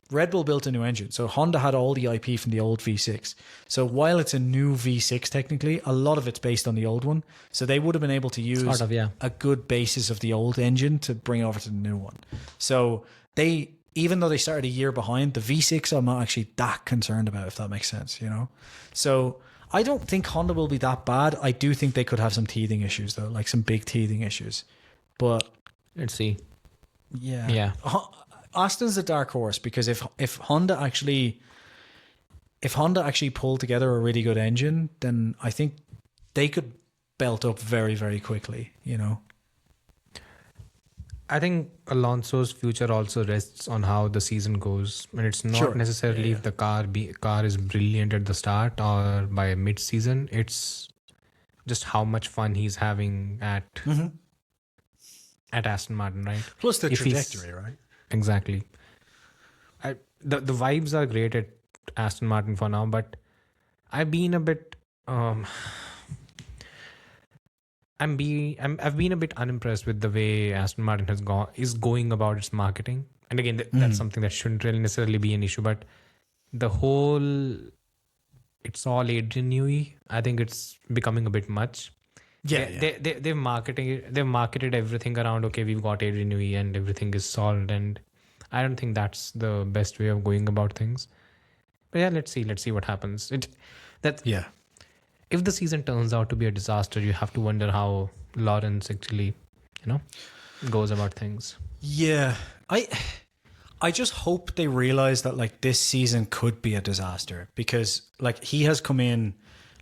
Red Bull built a new engine. So Honda had all the IP from the old V6. So while it's a new V6 technically, a lot of it's based on the old one. So they would have been able to use a good basis of the old engine to bring over to the new one. So even though they started a year behind, the V6 I'm not actually that concerned about, if that makes sense, So I don't think Honda will be that bad. I do think they could have some teething issues though, like some big teething issues. But let's see. Yeah. Austin's a dark horse because if Honda actually pulled together a really good engine, then I think they could belt up very, very quickly, I think Alonso's future also rests on how the season goes, and it's not necessarily if the car is brilliant at the start or by mid-season. It's just how much fun he's having at Aston Martin, right? Plus the trajectory, right? Exactly. The vibes are great at Aston Martin for now, but I've been a bit I've been a bit unimpressed with the way Aston Martin is going about its marketing. And again, that's something that shouldn't really necessarily be an issue, but the whole it's all Adrian Newey, I think it's becoming a bit much. They've marketed everything around, okay, we've got Adrian Newey and everything is solved, and I don't think that's the best way of going about things. But yeah, let's see what happens. If the season turns out to be a disaster, you have to wonder how Lawrence actually, goes about things. Yeah. I just hope they realize that like this season could be a disaster because like he has come in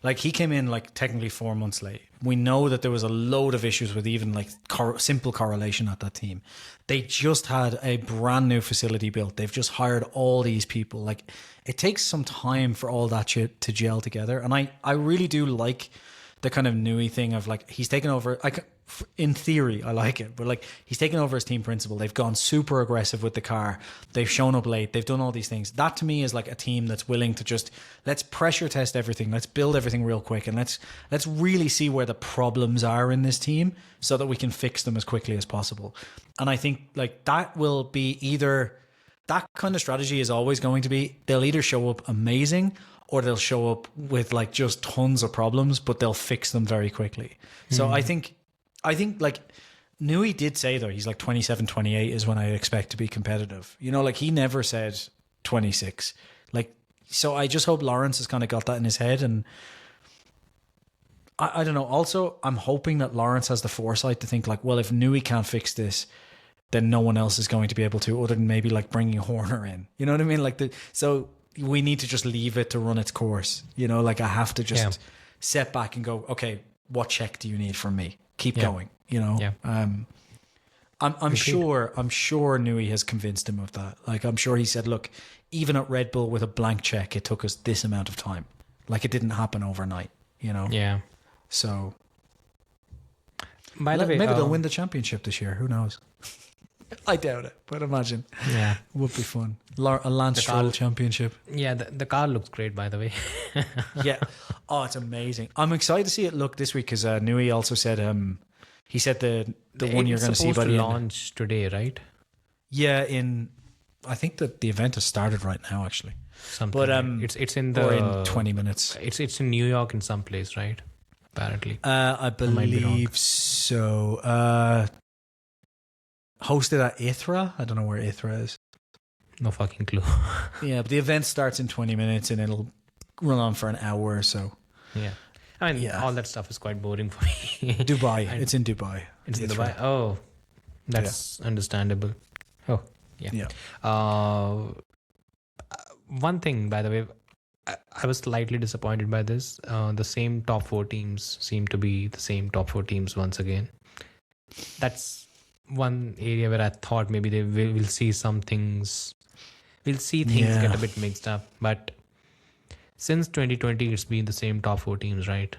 Like, he came in like technically 4 months late. We know that there was a load of issues with even like simple correlation at that team. They just had a brand new facility built. They've just hired all these people. Like, it takes some time for all that shit to gel together. And I really do like the kind of Nui thing of like, he's taken over. In theory, I like it, but like, he's taken over as team principal. They've gone super aggressive with the car. They've shown up late. They've done all these things. That to me is like a team that's willing to just, let's pressure test everything. Let's build everything real quick, and let's really see where the problems are in this team so that we can fix them as quickly as possible. And I think like that will be either, that kind of strategy is always going to be, they'll either show up amazing or they'll show up with like just tons of problems, but they'll fix them very quickly. So I think like Nui did say though, he's like 27, 28 is when I expect to be competitive. You know, like he never said 26. Like, so I just hope Lawrence has kind of got that in his head. And I don't know. Also, I'm hoping that Lawrence has the foresight to think like, well, if Nui can't fix this, then no one else is going to be able to, other than maybe like bringing Horner in. You know what I mean? Like so we need to just leave it to run its course. You know, like I have to just set back and go, okay, what check do you need from me? Keep going, you know. I'm sure Nui has convinced him of that. Like, I'm sure he said, look, even at Red Bull with a blank check, it took us this amount of time. Like, it didn't happen overnight, you know. So by the way, maybe they'll win the championship this year. Who knows? I doubt it, but imagine. Yeah, would be fun. A Lance Stroll championship. Yeah, the car looks great, by the way. Yeah. Oh, it's amazing. I'm excited to see it look this week because Nui also said he said the one you're going to see by the launch today, right? Yeah, I think that the event has started right now actually. Something. But it's in the or in 20 minutes. It's in New York in some place, right? Apparently. I believe so. Hosted at Ithra. I don't know where Ithra is. No fucking clue. Yeah, but the event starts in 20 minutes and it'll run on for an hour or so. Yeah. I mean, all that stuff is quite boring for me. Dubai. It's in Dubai. It's in Dubai. Oh, that's understandable. Oh, yeah. One thing, by the way, I was slightly disappointed by this. The same top 4 teams seem to be the same top 4 teams once again. That's one area where I thought maybe they will see some things. We'll see things get a bit mixed up. But since 2020, it's been the same top 4 teams, right?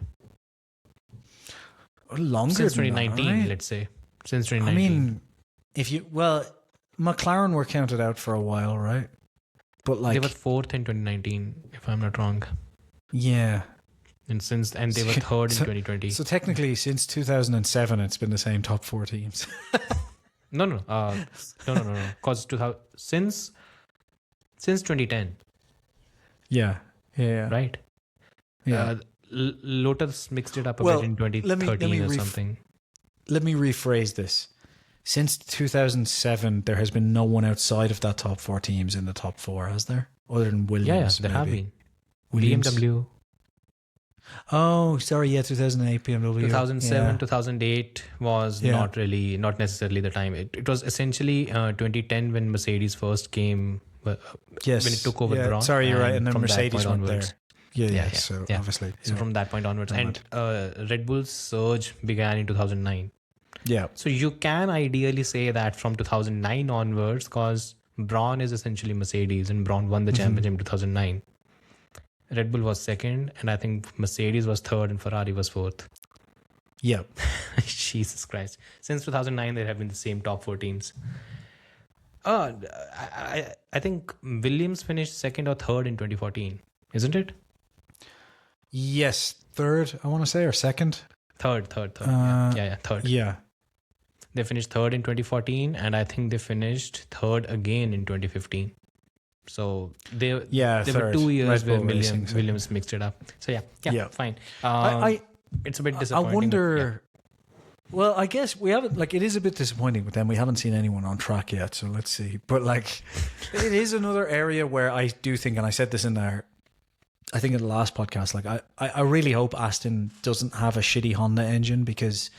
Longer since than 2019, that, right? Let's say. Since 2019. I mean, McLaren were counted out for a while, right? But like they were 4th in 2019, if I'm not wrong. Yeah. And they were 3rd in 2020. So technically, since 2007, it's been the same top 4 teams. No. Because since 2010. Yeah. Right. Yeah. Lotus mixed it up a bit in 2013 or something. Let me rephrase this. Since 2007, there has been no one outside of that top 4 teams in the top 4, has there? Other than Williams. Yeah, there have been. Williams. BMW. Oh, sorry. Yeah, 2008 BMW. 2007, 2008 was not necessarily the time. It was essentially 2010 when Mercedes first came. When it took over Braun. Sorry, you're right. And then Mercedes went there. Yeah. So obviously. So from that point onwards. And Red Bull's surge began in 2009. Yeah. So you can ideally say that from 2009 onwards, because Braun is essentially Mercedes and Braun won the championship in 2009. Red Bull was 2nd, and I think Mercedes was 3rd and Ferrari was 4th. Yeah. Jesus Christ. Since 2009, there have been the same top 4 teams. I think Williams finished 2nd or 3rd in 2014, isn't it? Yes, 3rd, I want to say, or 2nd? 3rd. 3rd. Yeah. They finished 3rd in 2014, and I think they finished 3rd again in 2015. So there were 2 years where Williams mixed it up. So yeah. Fine. It's a bit disappointing. I wonder. Well, I guess we haven't. Like, it is a bit disappointing with them. We haven't seen anyone on track yet, so let's see. But like, it is another area where I do think, and I said this in there, I think in the last podcast, like I really hope Aston doesn't have a shitty Honda engine, because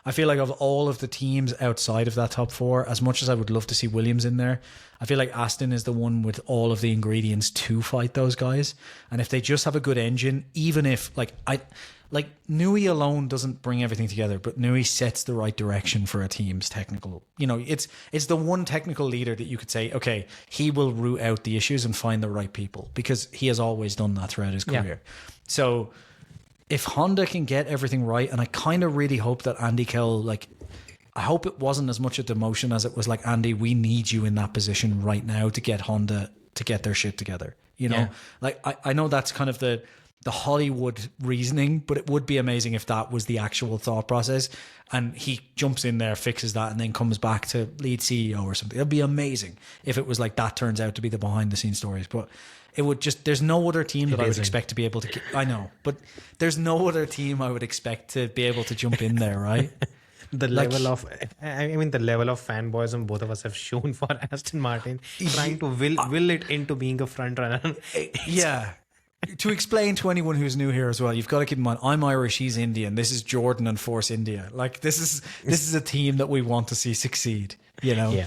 I feel like of all of the teams outside of that top four, as much as I would love to see Williams in there, I feel like Aston is the one with all of the ingredients to fight those guys. And if they just have a good engine, even if Newey alone doesn't bring everything together, but Newey sets the right direction for a team's technical. It's the one technical leader that you could say, okay, he will root out the issues and find the right people, because he has always done that throughout his career. So if Honda can get everything right, and I kind of really hope that Andy Kell, I hope it wasn't as much a demotion as it was like, Andy, we need you in that position right now to get Honda to get their shit together. I know that's kind of the Hollywood reasoning, but it would be amazing if that was the actual thought process and he jumps in there, fixes that, and then comes back to lead CEO or something. It'd be amazing if it was like that turns out to be the behind the scenes stories. But it would just, there's no other team that I would expect to be able to, I know, but there's no other team I would expect to be able to jump in there, right? The level of fanboys both of us have shown for Aston Martin, trying to will it into being a front runner. Yeah. To explain to anyone who's new here as well, you've got to keep in mind, I'm Irish, he's Indian. This is Jordan and Force India. This is a team that we want to see succeed. Yeah.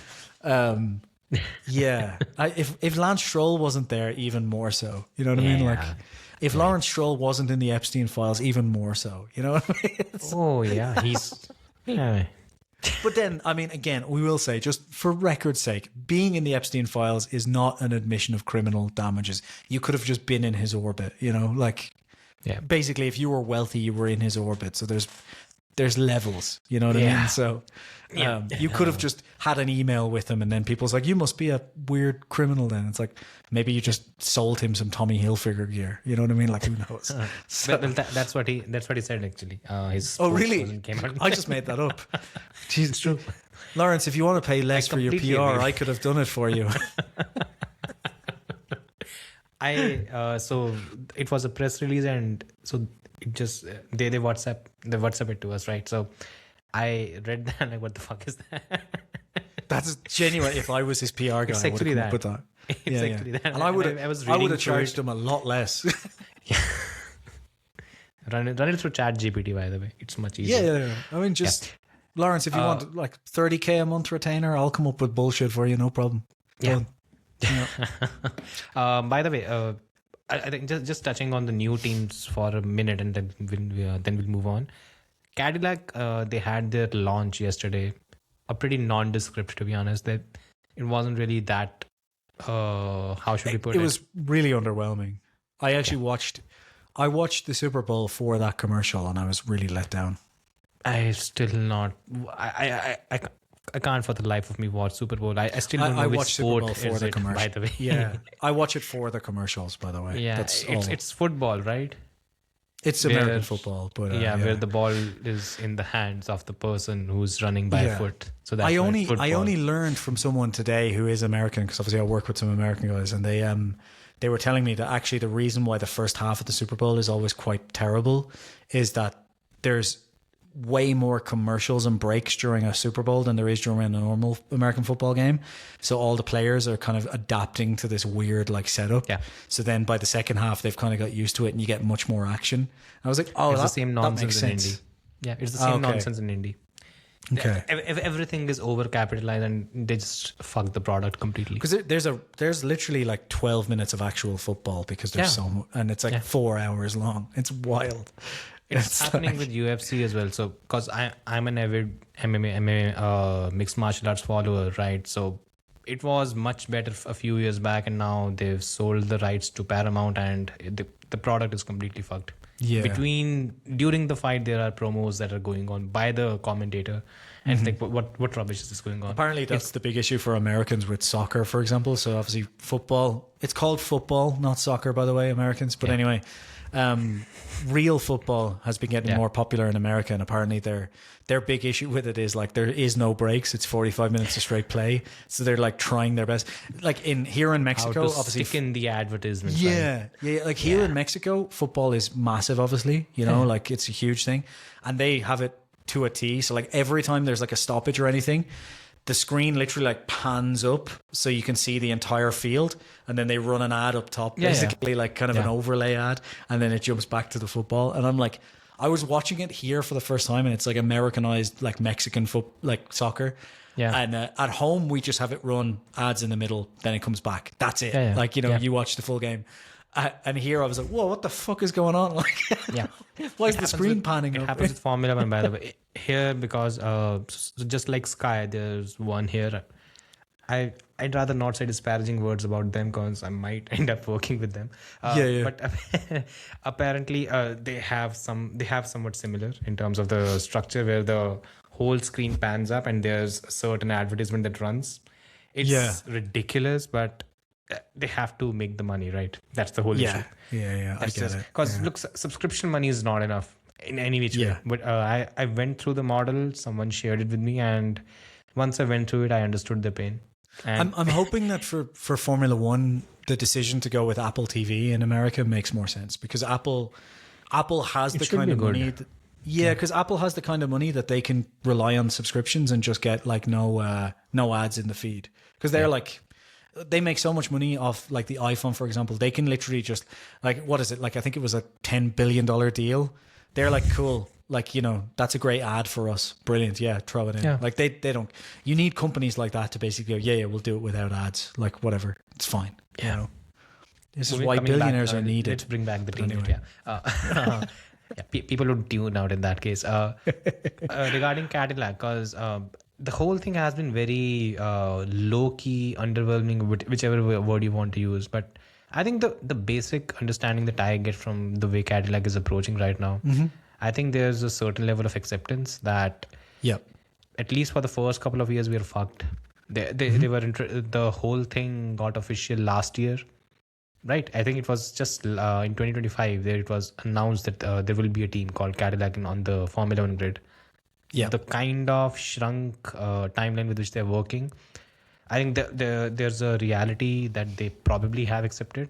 If Lance Stroll wasn't there, even more so. You know what I mean? If Lawrence Stroll wasn't in the Epstein files, even more so. You know what I mean? He's. Yeah. But then, I mean, again, we will say, just for record's sake, being in the Epstein files is not an admission of criminal damages. You could have just been in his orbit, basically, if you were wealthy, you were in his orbit. So there's levels, you know what I mean? So you could have just had an email with him, and then people's like, you must be a weird criminal then. It's like, maybe you just sold him some Tommy Hilfiger gear. You know what I mean? Who knows? So, that's what he said actually. Really? I just made that up. Jeez, it's true. Lawrence, if you want to pay less for your PR, I could have done it for you. So it was a press release, and so it just they WhatsApp it to us, right? So I read that, like, what the fuck is that? That's genuine. If I was his PR guy, I would have come up with that. Exactly that. And I would have charged him a lot less. Run it through Chat GPT, by the way. It's much easier. Yeah. I mean, Lawrence, if you want like 30K a month retainer, I'll come up with bullshit for you, no problem. Yeah. By the way, I think just touching on the new teams for a minute, and then we'll move on. Cadillac, they had their launch yesterday. A pretty nondescript, to be honest. That it wasn't really that. How should we put it? It was really underwhelming. I actually watched the Super Bowl for that commercial, and I was really let down. I still not. I can't for the life of me watch Super Bowl. I still don't know which sport for the commercial. By the way, yeah, I watch it for the commercials. By the way, yeah, it's football, right? It's American football, but where the ball is in the hands of the person who's running by foot. So that's I only learned from someone today who is American, because obviously I work with some American guys, and they were telling me that actually the reason why the first half of the Super Bowl is always quite terrible is that there's way more commercials and breaks during a Super Bowl than there is during a normal American football game. So all the players are kind of adapting to this weird setup. Yeah. So then by the second half, they've kind of got used to it, and you get much more action. I was like, it's the same nonsense in Indy. Yeah, it's the same nonsense in Indy. Okay. Everything is over capitalized, and they just fuck the product completely. Because there's literally 12 minutes of actual football, because there's so much, and it's 4 hours long. It's wild. It's happening with UFC as well. So, because I'm an avid MMA mixed martial arts follower, right? So, it was much better a few years back, and now they've sold the rights to Paramount, and the product is completely fucked. Yeah. During the fight, there are promos that are going on by the commentator, and it's like, what rubbish is this going on? Apparently, that's the big issue for Americans with soccer, for example. So, obviously, football. It's called football, not soccer, by the way, Americans. But anyway. Real football has been getting more popular in America, and apparently their big issue with it is there is no breaks. It's 45 minutes of straight play, so they're trying their best. Here in Mexico, how to obviously stick in the advertisement. Yeah. Here in Mexico, football is massive. Obviously, it's a huge thing, and they have it to a T. So every time there's a stoppage or anything, the screen literally pans up so you can see the entire field, and then they run an ad up top, basically kind of an overlay ad, and then it jumps back to the football. And I'm like, I was watching it here for the first time, and it's like Americanized, like Mexican like soccer. Yeah. And at home, we just have it run ads in the middle, then it comes back. That's it. Yeah, yeah. Like, Yeah. you watch the full game. And here I was like, whoa, what the fuck is going on? Like, Yeah. why is It the happens screen with- panning It up? happens with Formula One, by the way. Here, because just like Sky, there's one here. I'd rather not say disparaging words about them because I might end up working with them. Yeah. But apparently, they have somewhat similar in terms of the structure where the whole screen pans up and there's a certain advertisement that runs. It's ridiculous, but they have to make the money, right? That's the whole issue. Yeah. I get it. Because look, subscription money is not enough in any which way. Yeah. But I went through the model. Someone shared it with me, and once I went through it, I understood the pain. And I'm hoping that for Formula One, the decision to go with Apple TV in America makes more sense because Apple has the should kind be of good. money. Because Apple has the kind of money that they can rely on subscriptions and just get like no ads in the feed because they're like. They make so much money off like the iPhone, for example. They can literally just like, what is it? Like, I think it was a $10 billion deal. They're like, cool. Like, that's a great ad for us. Brilliant. Yeah. Throw it in. Yeah. Like they don't, you need companies like that to basically go, yeah, we'll do it without ads. Like whatever. It's fine. Yeah. This is Coming why back, billionaires are needed. Let's bring back the But teenage. anyway. Yeah. People would tune out in that case. Regarding Cadillac, because the whole thing has been very low-key, underwhelming, whichever word you want to use. But I think the basic understanding that I get from the way Cadillac is approaching right now, I think there's a certain level of acceptance that Yeah. at least for the first couple of years we are fucked. They were the whole thing got official last year, right? I think it was just in 2025 there it was announced that there will be a team called Cadillac on the Formula One grid. Yeah. The kind of shrunk timeline with which they're working, I think there's a reality that they probably have accepted.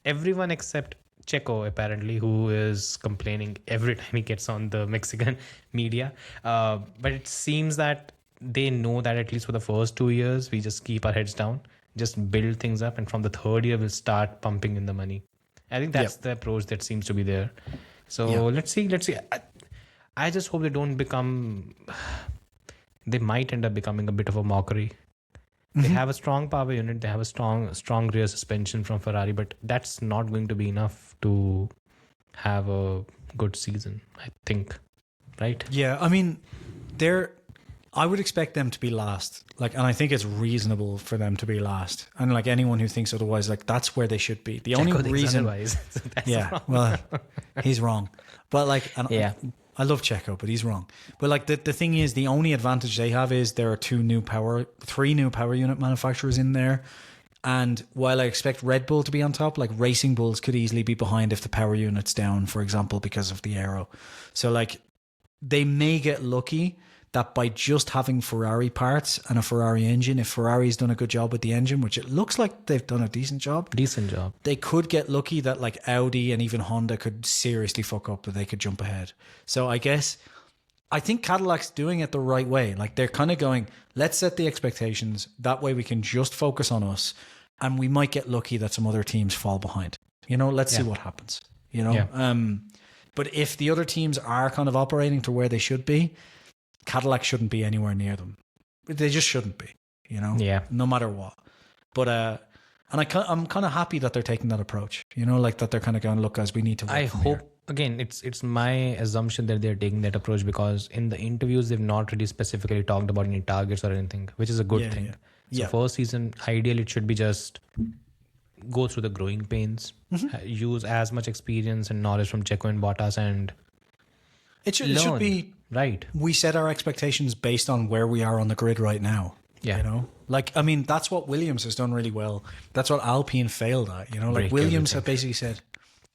Everyone except Checo, apparently, who is complaining every time he gets on the Mexican media. But it seems that they know that at least for the first 2 years, we just keep our heads down, just build things up. And from the third year, we'll start pumping in the money. I think that's the approach that seems to be there. So let's see. I just hope they don't become... They might end up becoming a bit of a mockery. They have a strong power unit. They have a strong rear suspension from Ferrari, but that's not going to be enough to have a good season, I think. Right? Yeah. I mean, I would expect them to be last. Like, and I think it's reasonable for them to be last. And like anyone who thinks otherwise, like that's where they should be. The only Checo thinks reason, otherwise. That's yeah, wrong. well, he's wrong. But like, and Yeah. I love Checo, but he's wrong. But like the thing is, the only advantage they have is there are three new power unit manufacturers in there. And while I expect Red Bull to be on top, like Racing Bulls could easily be behind if the power unit's down, for example, because of the aero. So like they may get lucky that by just having Ferrari parts and a Ferrari engine, if Ferrari's done a good job with the engine, which it looks like they've done a decent job, they could get lucky that like Audi and even Honda could seriously fuck up, that they could jump ahead. So I think Cadillac's doing it the right way. Like they're kind of going, let's set the expectations. That way we can just focus on us, and we might get lucky that some other teams fall behind. Let's see what happens. But if the other teams are kind of operating to where they should be, Cadillac shouldn't be anywhere near them. They just shouldn't be, no matter what. But and I'm kind of happy that they're taking that approach. Like that they're kind of going, look, guys, we need to. I hope again, it's my assumption that they're taking that approach because in the interviews they've not really specifically talked about any targets or anything, which is a good thing. So first season, ideally, it should be just go through the growing pains, use as much experience and knowledge from Checo and Bottas, and it should be right. We set our expectations based on where we are on the grid right now. Yeah. Like, I mean, that's what Williams has done really well. That's what Alpine failed at, like Williams have basically said,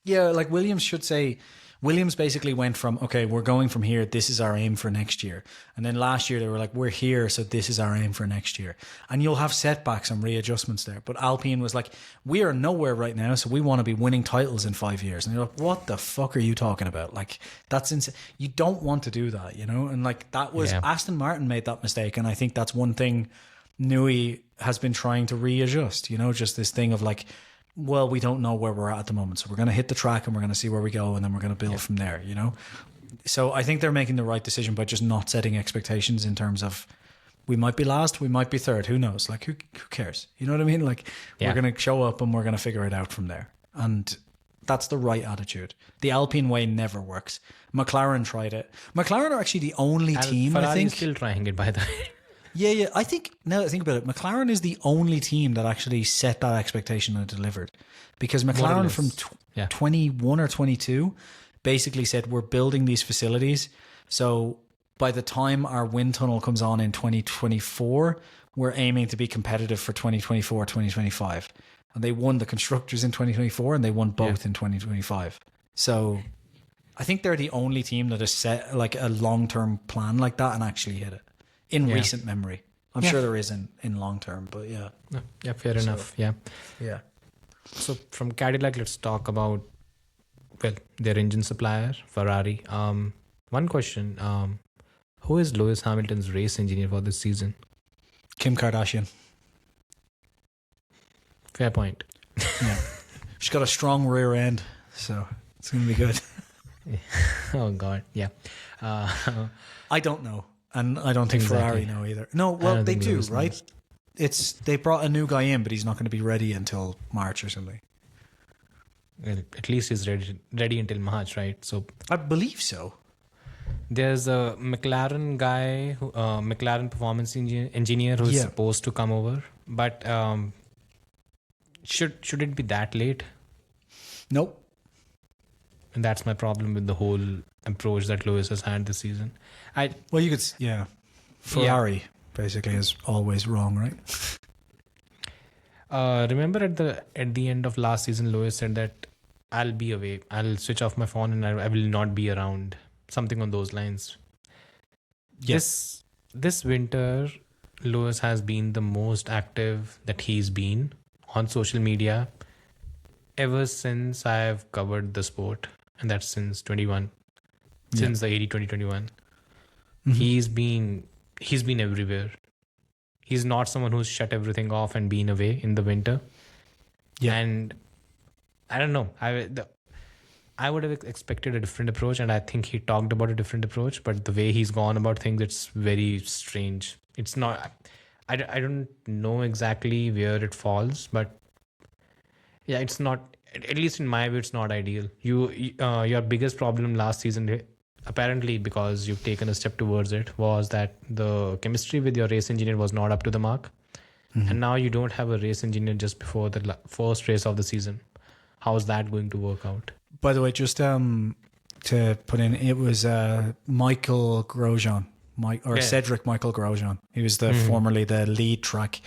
like Williams basically went from, okay, we're going from here. This is our aim for next year. And then last year they were like, we're here. So this is our aim for next year. And you'll have setbacks and readjustments there. But Alpine was like, we are nowhere right now. So we want to be winning titles in 5 years. And you're like, what the fuck are you talking about? Like, that's insane. You don't want to do that, And like that was Aston Martin made that mistake. And I think that's one thing Newey has been trying to readjust, just this thing of like, well, we don't know where we're at the moment. So we're going to hit the track and we're going to see where we go. And then we're going to build from there, So I think they're making the right decision by just not setting expectations in terms of we might be last, we might be third. Who knows? Like, who cares? You know what I mean? Like, we're going to show up and we're going to figure it out from there. And that's the right attitude. The Alpine way never works. McLaren tried it. McLaren are actually the only team, I think. Ferrari's still trying it, by the way. Yeah. I think, now that I think about it, McLaren is the only team that actually set that expectation and delivered. Because McLaren from 21 or 22 basically said, we're building these facilities. So by the time our wind tunnel comes on in 2024, we're aiming to be competitive for 2024, 2025. And they won the constructors in 2024 and they won both in 2025. So I think they're the only team that has set like a long-term plan like that and actually hit it in recent memory. I'm sure there is in long term, but yeah. Yeah, fair enough. Yeah. Yeah. So from Cadillac, let's talk about, well, their engine supplier, Ferrari. One question. Who is Lewis Hamilton's race engineer for this season? Kim Kardashian. Fair point. Yeah. She's got a strong rear end, so it's going to be good. Oh, God. Yeah. I don't know. And I don't think Ferrari know either. No, well, they do, right? They brought a new guy in, but he's not going to be ready until March or something. Well, at least he's ready until March, right? So I believe so. There's a McLaren guy, McLaren performance engineer who's supposed to come over, but should it be that late? Nope. And that's my problem with the whole approach that Lewis has had this season. Well, you could, Ferrari basically is always wrong, right? Remember at the end of last season, Lewis said that I'll be away. I'll switch off my phone and I will not be around. Something on those lines. Yes. This winter, Lewis has been the most active that he's been on social media ever since I've covered the sport. And that's since 21. Since the 2021. Mm-hmm. He's been everywhere. He's not someone who's shut everything off and been away in the winter. Yeah. And I don't know. I would have expected a different approach, and I think he talked about a different approach, but the way he's gone about things, it's very strange. It's not, I don't know exactly where it falls, but yeah, it's not, at least in my view, it's not ideal. Your biggest problem last season, apparently because you've taken a step towards it, was that the chemistry with your race engineer was not up to the mark. Mm-hmm. And now you don't have a race engineer just before the first race of the season. How's that going to work out? By the way, just to put in, it was Michael Grosjean, Cedric Michael Grosjean. He was formerly the lead track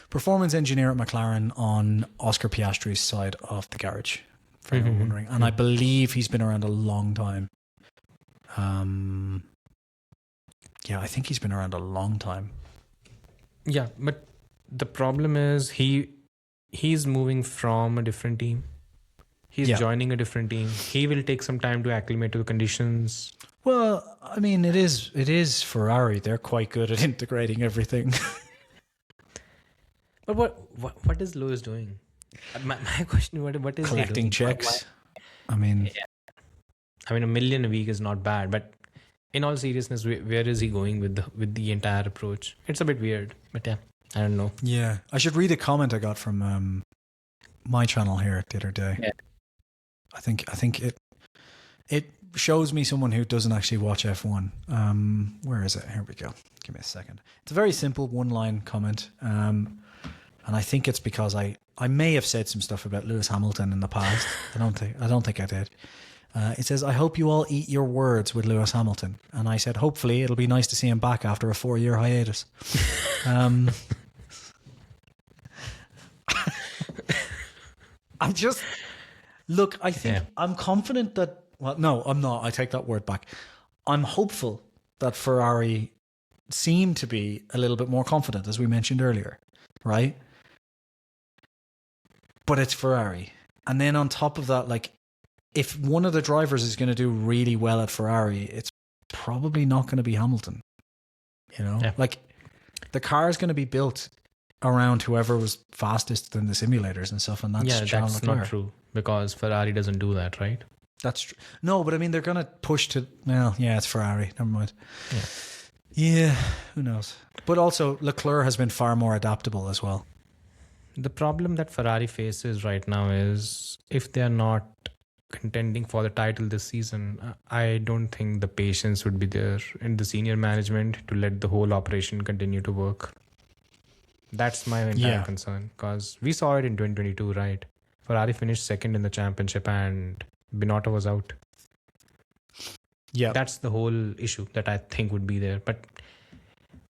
performance engineer at McLaren on Oscar Piastri's side of the garage, for anyone wondering. And I believe he's been around a long time. I think he's been around a long time. Yeah, but the problem is he's moving from a different team. He's joining a different team. He will take some time to acclimate to the conditions. Well, I mean, it is Ferrari. They're quite good at integrating everything. But what is Lewis doing? My question: what is collecting he doing? checks? I mean, $1 million a week is not bad, but in all seriousness, where is he going with the entire approach? It's a bit weird, but yeah, I don't know. Yeah, I should read a comment I got from my channel here the other day. Yeah. I think it shows me someone who doesn't actually watch F1. Where is it? Here we go. Give me a second. It's a very simple one-line comment. And I think it's because I may have said some stuff about Lewis Hamilton in the past. I don't think I did. It says, "I hope you all eat your words with Lewis Hamilton." And I said, hopefully it'll be nice to see him back after a 4-year hiatus. I'm just... Look, I think I'm confident that... Well, no, I'm not. I take that word back. I'm hopeful that Ferrari seem to be a little bit more confident, as we mentioned earlier, right? But it's Ferrari. And then on top of that, like, if one of the drivers is going to do really well at Ferrari, it's probably not going to be Hamilton. You know? Yeah. Like, the car is going to be built around whoever was fastest in the simulators and stuff, and that's not true, because Ferrari doesn't do that, right? That's true. No, but I mean, they're going to push to, well, yeah, it's Ferrari. Never mind. Yeah, who knows? But also, Leclerc has been far more adaptable as well. The problem that Ferrari faces right now is if they are not contending for the title this season, I don't think the patience would be there in the senior management to let the whole operation continue to work. That's my entire concern, because we saw it in 2022, right? Ferrari finished second in the championship and Binotto was out. Yeah. That's the whole issue that I think would be there. But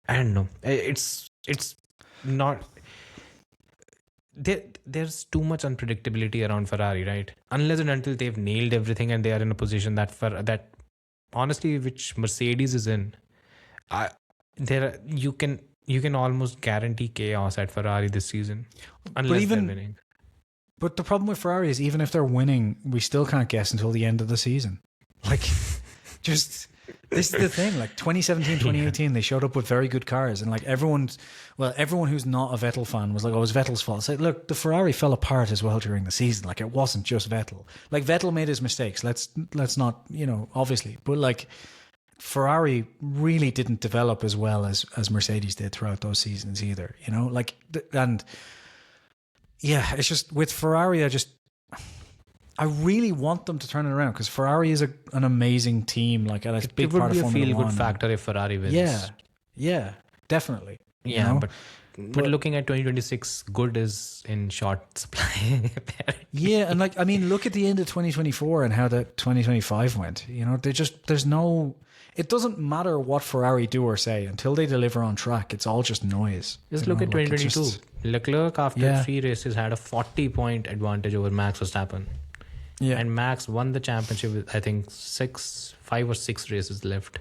I don't know. It's not... There's too much unpredictability around Ferrari, right? Unless and until they've nailed everything and they are in a position that honestly, which Mercedes is in, you can almost guarantee chaos at Ferrari this season, unless they're winning. But the problem with Ferrari is even if they're winning, we still can't guess until the end of the season. Like, just... This is the thing, like 2017, 2018, they showed up with very good cars, and like everyone who's not a Vettel fan was like, oh, it was Vettel's fault. It's like, look, the Ferrari fell apart as well during the season. Like, it wasn't just Vettel. Like, Vettel made his mistakes. Let's not, obviously. But like, Ferrari really didn't develop as well as Mercedes did throughout those seasons either, and yeah, it's just with Ferrari, I really want them to turn it around because Ferrari is an amazing team. Like, and it's a big part of Formula 1. It would be a feel-good factor if Ferrari wins. Yeah, definitely. Yeah, but looking at 2026, good is in short supply. Yeah, and like, I mean, look at the end of 2024 and how the 2025 went. It doesn't matter what Ferrari do or say until they deliver on track. It's all just noise. Just look at 2022. Leclerc after 3 races had a 40-point advantage over Max Verstappen. Yeah. And Max won the championship with, I think, 5 or 6 races left.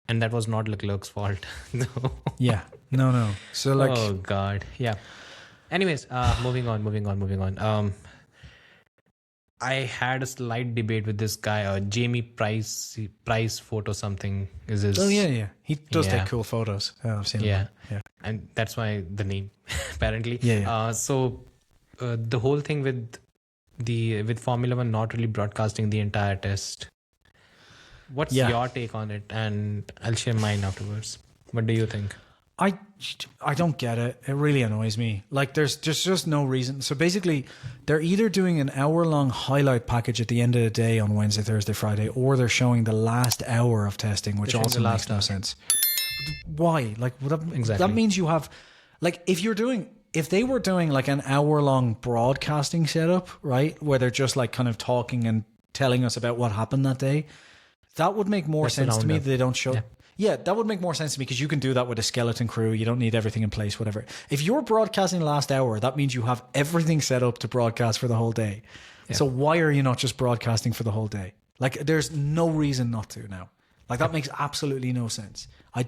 And that was not Leclerc's fault. No. Yeah. No. So like... Oh, God. Yeah. Anyways, moving on. I had a slight debate with this guy, Jamie Price photo something is his... Oh, yeah. He does take cool photos. I've seen him. Yeah. And that's why the name, apparently. Yeah. So the whole thing with Formula 1 not really broadcasting the entire test. What's your take on it? And I'll share mine afterwards. What do you think? I don't get it. It really annoys me. Like, there's just no reason. So basically, they're either doing an hour-long highlight package at the end of the day on Wednesday, Thursday, Friday, or they're showing the last hour of testing, which also makes no sense. Why? Like, that means you have... Like, if they were doing like an hour-long broadcasting setup, right, where they're just like kind of talking and telling us about what happened that day, that would make more sense to me. They don't show... Yeah, that would make more sense to me because you can do that with a skeleton crew. You don't need everything in place, whatever. If you're broadcasting last hour, that means you have everything set up to broadcast for the whole day. Yeah. So why are you not just broadcasting for the whole day? Like, there's no reason not to now. Like, that makes absolutely no sense. I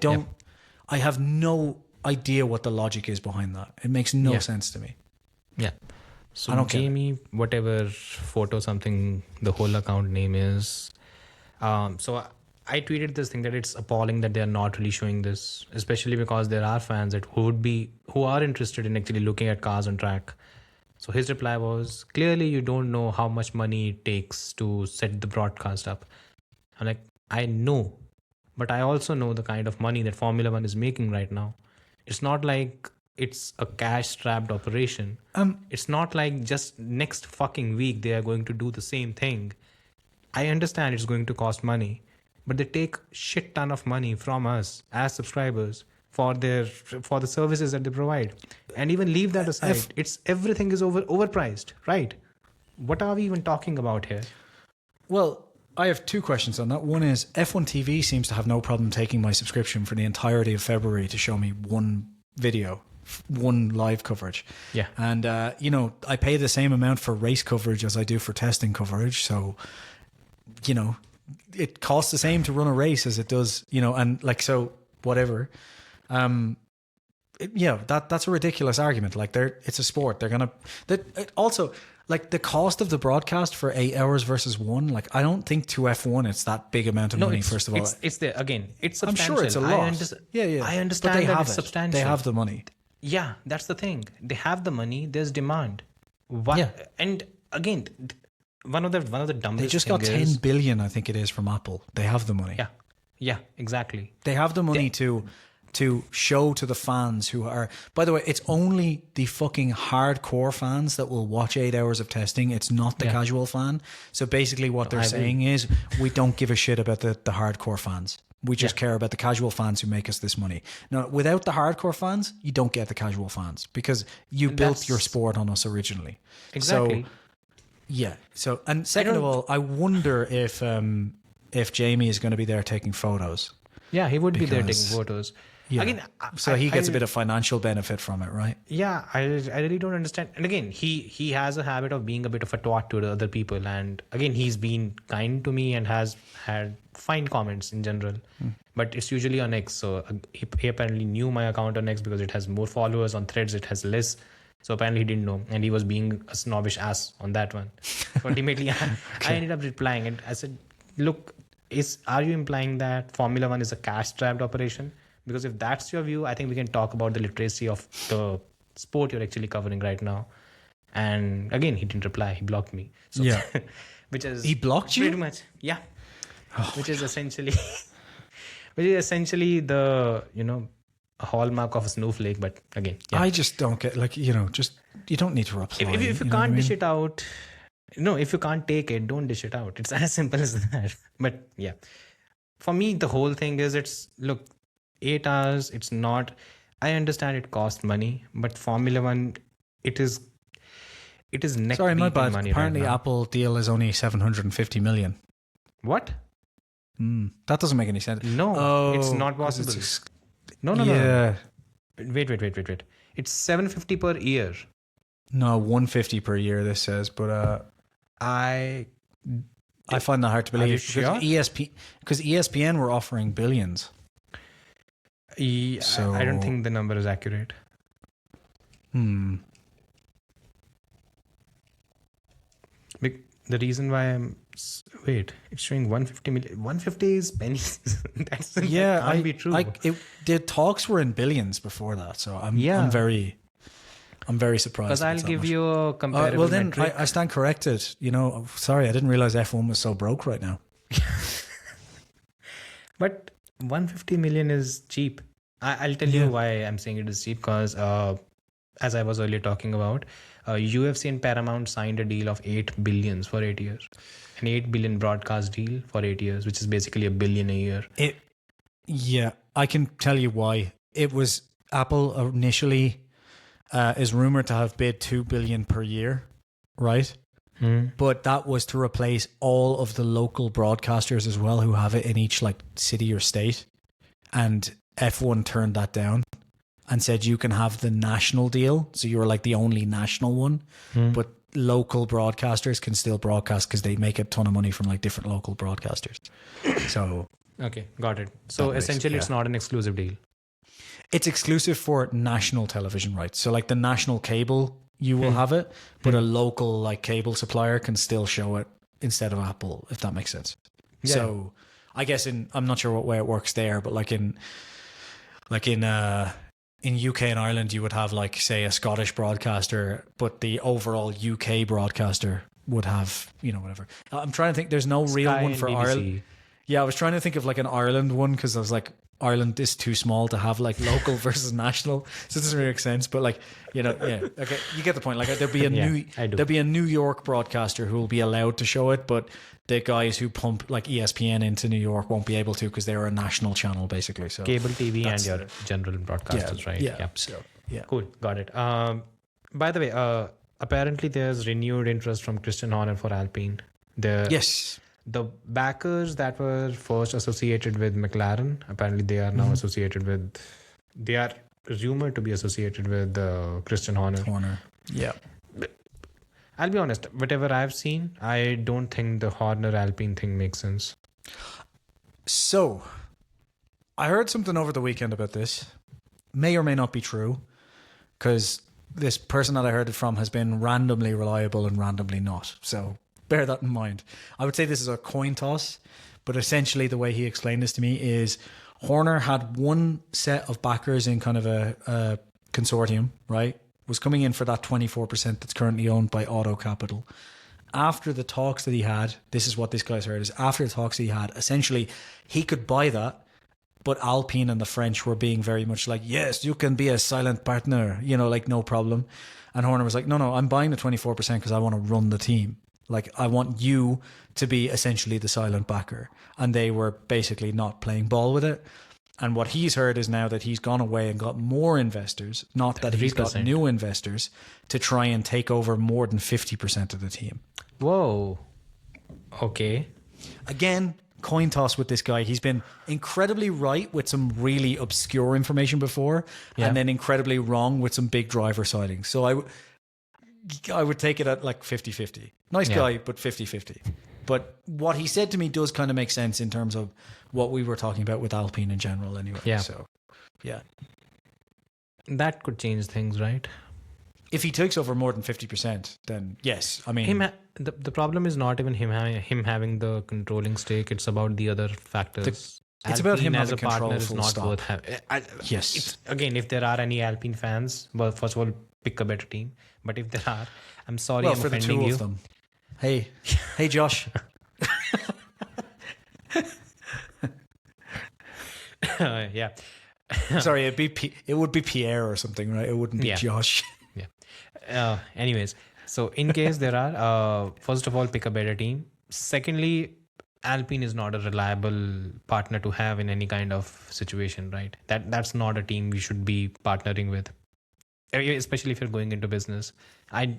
have no idea what the logic is behind that. It makes no sense to me. Yeah. So I don't Jamie, whatever photo something the whole account name is. So I tweeted this thing that it's appalling that they are not really showing this, especially because there are fans who are interested in actually looking at cars on track. So his reply was, clearly you don't know how much money it takes to set the broadcast up. I'm like, I know, but I also know the kind of money that Formula 1 is making right now. It's not like it's a cash-strapped operation. It's not like just next fucking week they are going to do the same thing. I understand it's going to cost money, but they take shit ton of money from us as subscribers for the services that they provide. And even leave that aside, everything is overpriced, right? What are we even talking about here? Well, I have 2 questions on that. One is F1 TV seems to have no problem taking my subscription for the entirety of February to show me one video, one live coverage. Yeah. And, I pay the same amount for race coverage as I do for testing coverage. So, it costs the same to run a race as it does, and like, so whatever. That's a ridiculous argument. Like, it's a sport. Also, like, the cost of the broadcast for 8 hours versus 1, like, I don't think to F1 it's that big amount of money, first of all. It's there. Again, it's substantial. I'm sure it's a lot. I understand that it's substantial. They have the money. Yeah, that's the thing. They have the money. There's demand. Why? Yeah. And again, one of the dumbest. They just got 10 billion, I think it is, from Apple. They have the money. Yeah, exactly. They have the money to show to the fans who are. By the way, it's only the fucking hardcore fans that will watch 8 hours of testing. It's not the casual fan. So basically, what they're saying is, we don't give a shit about the hardcore fans. We just care about the casual fans who make us this money. Now, without the hardcore fans, you don't get the casual fans because you built your sport on us originally. Exactly. So, and second of all, I wonder if Jamie is going to be there taking photos. Yeah, he would be there taking photos. Yeah. Again, so he gets a bit of financial benefit from it, right? Yeah, I really don't understand. And again, he has a habit of being a bit of a twat to the other people. And again, he's been kind to me and has had fine comments in general. But it's usually on X. So he apparently knew my account on X because it has more followers. On Threads, it has less. So apparently he didn't know. And he was being a snobbish ass on that one. Ultimately, I ended up replying. And I said, look, are you implying that Formula One is a cash-strapped operation? Because if that's your view, I think we can talk about the literacy of the sport you're actually covering right now. And again, he didn't reply. He blocked me. So, which is he blocked you? Pretty much, yeah. Which is essentially the a hallmark of a snowflake. But again, I just don't get you don't need to reply. If you can't dish it out, if you can't take it, don't dish it out. It's as simple as that. But yeah, for me, the whole thing is 8 hours, it's not. I understand it costs money, but Formula One, it is neck Sorry, my bad. money. Apparently, right now. Apple deal is only 750 million. What? That doesn't make any sense. No, it's not possible. No. Wait. It's 750 per year. No, 150 per year. This says, but I find that hard to believe. Are you sure? Because ESPN were offering billions. So I don't think the number is accurate. The reason why it's showing 150 million. 150 is pennies. That can't be true. The talks were in billions before that, so I'm very surprised. Because I'll give you a comparable well, then metric. I stand corrected. Sorry, I didn't realize F1 was so broke right now. But 150 million is cheap. I'll tell you why I'm saying it is cheap. Because as I was earlier talking about, UFC and Paramount signed a deal of 8 billion for 8 years. An 8 billion broadcast deal for 8 years, which is basically $1 billion a year. I can tell you why. It was Apple initially is rumored to have bid 2 billion per year, right? But that was to replace all of the local broadcasters as well who have it in each city or state. And F1 turned that down and said you can have the national deal. So you're the only national one, but local broadcasters can still broadcast because they make a ton of money from different local broadcasters. So okay, got it. So essentially it's not an exclusive deal. It's exclusive for national television rights. So the national cable, you will have it, but a local cable supplier can still show it instead of Apple, if that makes sense. Yeah. So I guess I'm not sure what way it works there, but in UK and Ireland, you would have say a Scottish broadcaster, but the overall UK broadcaster would have, whatever. I'm trying to think. There's no real one for Ireland. Yeah, I was trying to think of an Ireland one because I was Ireland is too small to have local versus national, so it doesn't really make sense. But okay, you get the point. There'll be a New York broadcaster who will be allowed to show it, but the guys who pump ESPN into New York won't be able to because they're a national channel basically. So cable TV and your general broadcasters, right? Yeah. So cool, got it. By the way, apparently there's renewed interest from Christian Horner for Alpine. Yes. The backers that were first associated with McLaren, apparently they are now associated with. They are rumored to be associated with Christian Horner. Yeah. I'll be honest. Whatever I've seen, I don't think the Horner Alpine thing makes sense. So, I heard something over the weekend about this. May or may not be true, because this person that I heard it from has been randomly reliable and randomly not. So. Bear that in mind. I would say this is a coin toss, but essentially the way he explained this to me is Horner had one set of backers in kind of a consortium, right? Was coming in for that 24% that's currently owned by Auto Capital. after the talks that he had, this is what this guy's heard, is after the talks that he had, essentially he could buy that, but Alpine and the French were being very much like, yes, you can be a silent partner, like no problem. And Horner was like, no, I'm buying the 24% because I want to run the team. Like, I want you to be essentially the silent backer. And they were basically not playing ball with it. And what he's heard is now that he's gone away and got more investors, not that he's got 3%. new investors, to try and take over more than 50% of the team. Whoa. Okay. Again, coin toss with this guy. He's been incredibly right with some really obscure information before, and then incredibly wrong with some big driver sightings. So I would take it at like 50-50. Nice guy, but 50-50. But what he said to me does kind of make sense in terms of what we were talking about with Alpine in general anyway. Yeah. So, yeah. That could change things, right? If he takes over more than 50%, then yes. I mean, The problem is not even him having the controlling stake. It's about the other factors. It's about him as a having control, partner is full not stop. worth having. Yes. Again, if there are any Alpine fans, well, first of all, pick a better team. But if there are, I'm sorry, well, I'm for the offending two you. of them. Hey, Josh. Yeah. Sorry, it would be Pierre or something, right? It wouldn't be Josh. Anyways, so in case there are, first of all, pick a better team. Secondly, Alpine is not a reliable partner to have in any kind of situation, right? That's not a team we should be partnering with, especially if you're going into business. I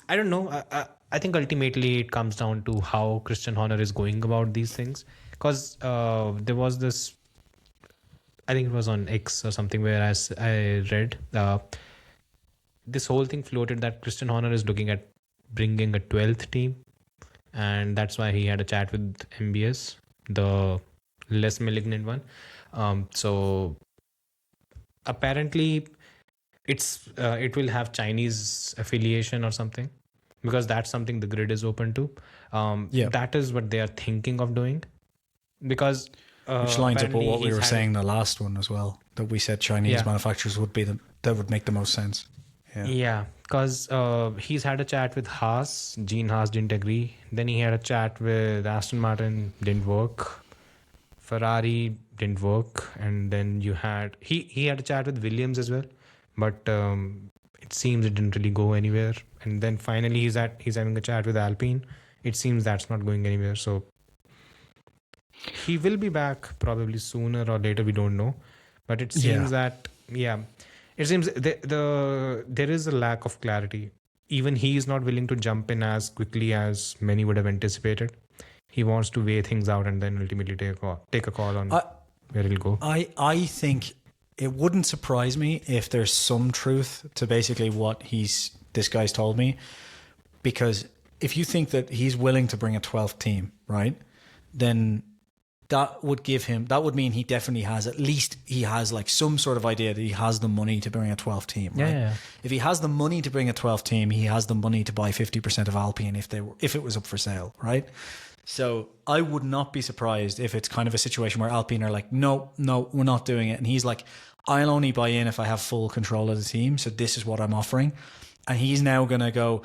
don't know. I think ultimately it comes down to how Christian Horner is going about these things. Because there was this, I think it was on X or something, where I read this whole thing floated that Christian Horner is looking at bringing a 12th team. And that's why he had a chat with MBS, the less malignant one. So apparently it will have Chinese affiliation or something, because that's something the grid is open to. That is what they are thinking of doing, because which lines up with what we were he's saying the last one as well, that we said Chinese manufacturers would be that would make the most sense. Yeah, because he's had a chat with Haas. Gene Haas didn't agree. Then he had a chat with Aston Martin, didn't work. Ferrari didn't work. And then you had he had a chat with Williams as well, but it seems it didn't really go anywhere. And then finally he's having a chat with Alpine. It seems that's not going anywhere. So he will be back probably sooner or later. We don't know, but it seems that it seems there is a lack of clarity. Even he is not willing to jump in as quickly as many would have anticipated. He wants to weigh things out and then ultimately take a call on where he'll go. I think it wouldn't surprise me if there's some truth to basically what this guy's told me, because if you think that he's willing to bring a 12th team, right, then that would mean he definitely has like some sort of idea that he has the money to bring a 12th team, right? Yeah. If he has the money to bring a 12th team, he has the money to buy 50% of Alpine if it was up for sale, right? So I would not be surprised if it's kind of a situation where Alpine are like, no, we're not doing it. And he's like, I'll only buy in if I have full control of the team. So this is what I'm offering. And he's now going to go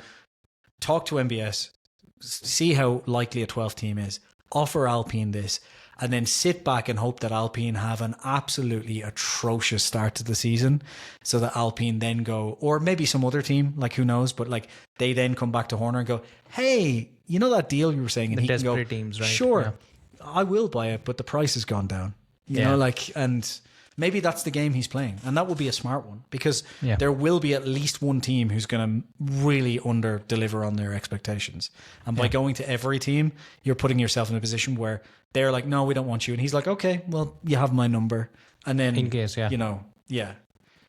talk to MBS, see how likely a 12th team is, offer Alpine this, and then sit back and hope that Alpine have an absolutely atrocious start to the season, so that Alpine then go, or maybe some other team, like who knows, but like they then come back to Horner and go, hey, you know that deal you were saying? And The he can desperate go, teams, right? Sure, I will buy it, but the price has gone down. You know, like, and maybe that's the game he's playing, and that would be a smart one, because there will be at least one team who's going to really under deliver on their expectations, and by going to every team, you're putting yourself in a position where they're like, no, we don't want you, and he's like, okay, well, you have my number, and then In case, you know,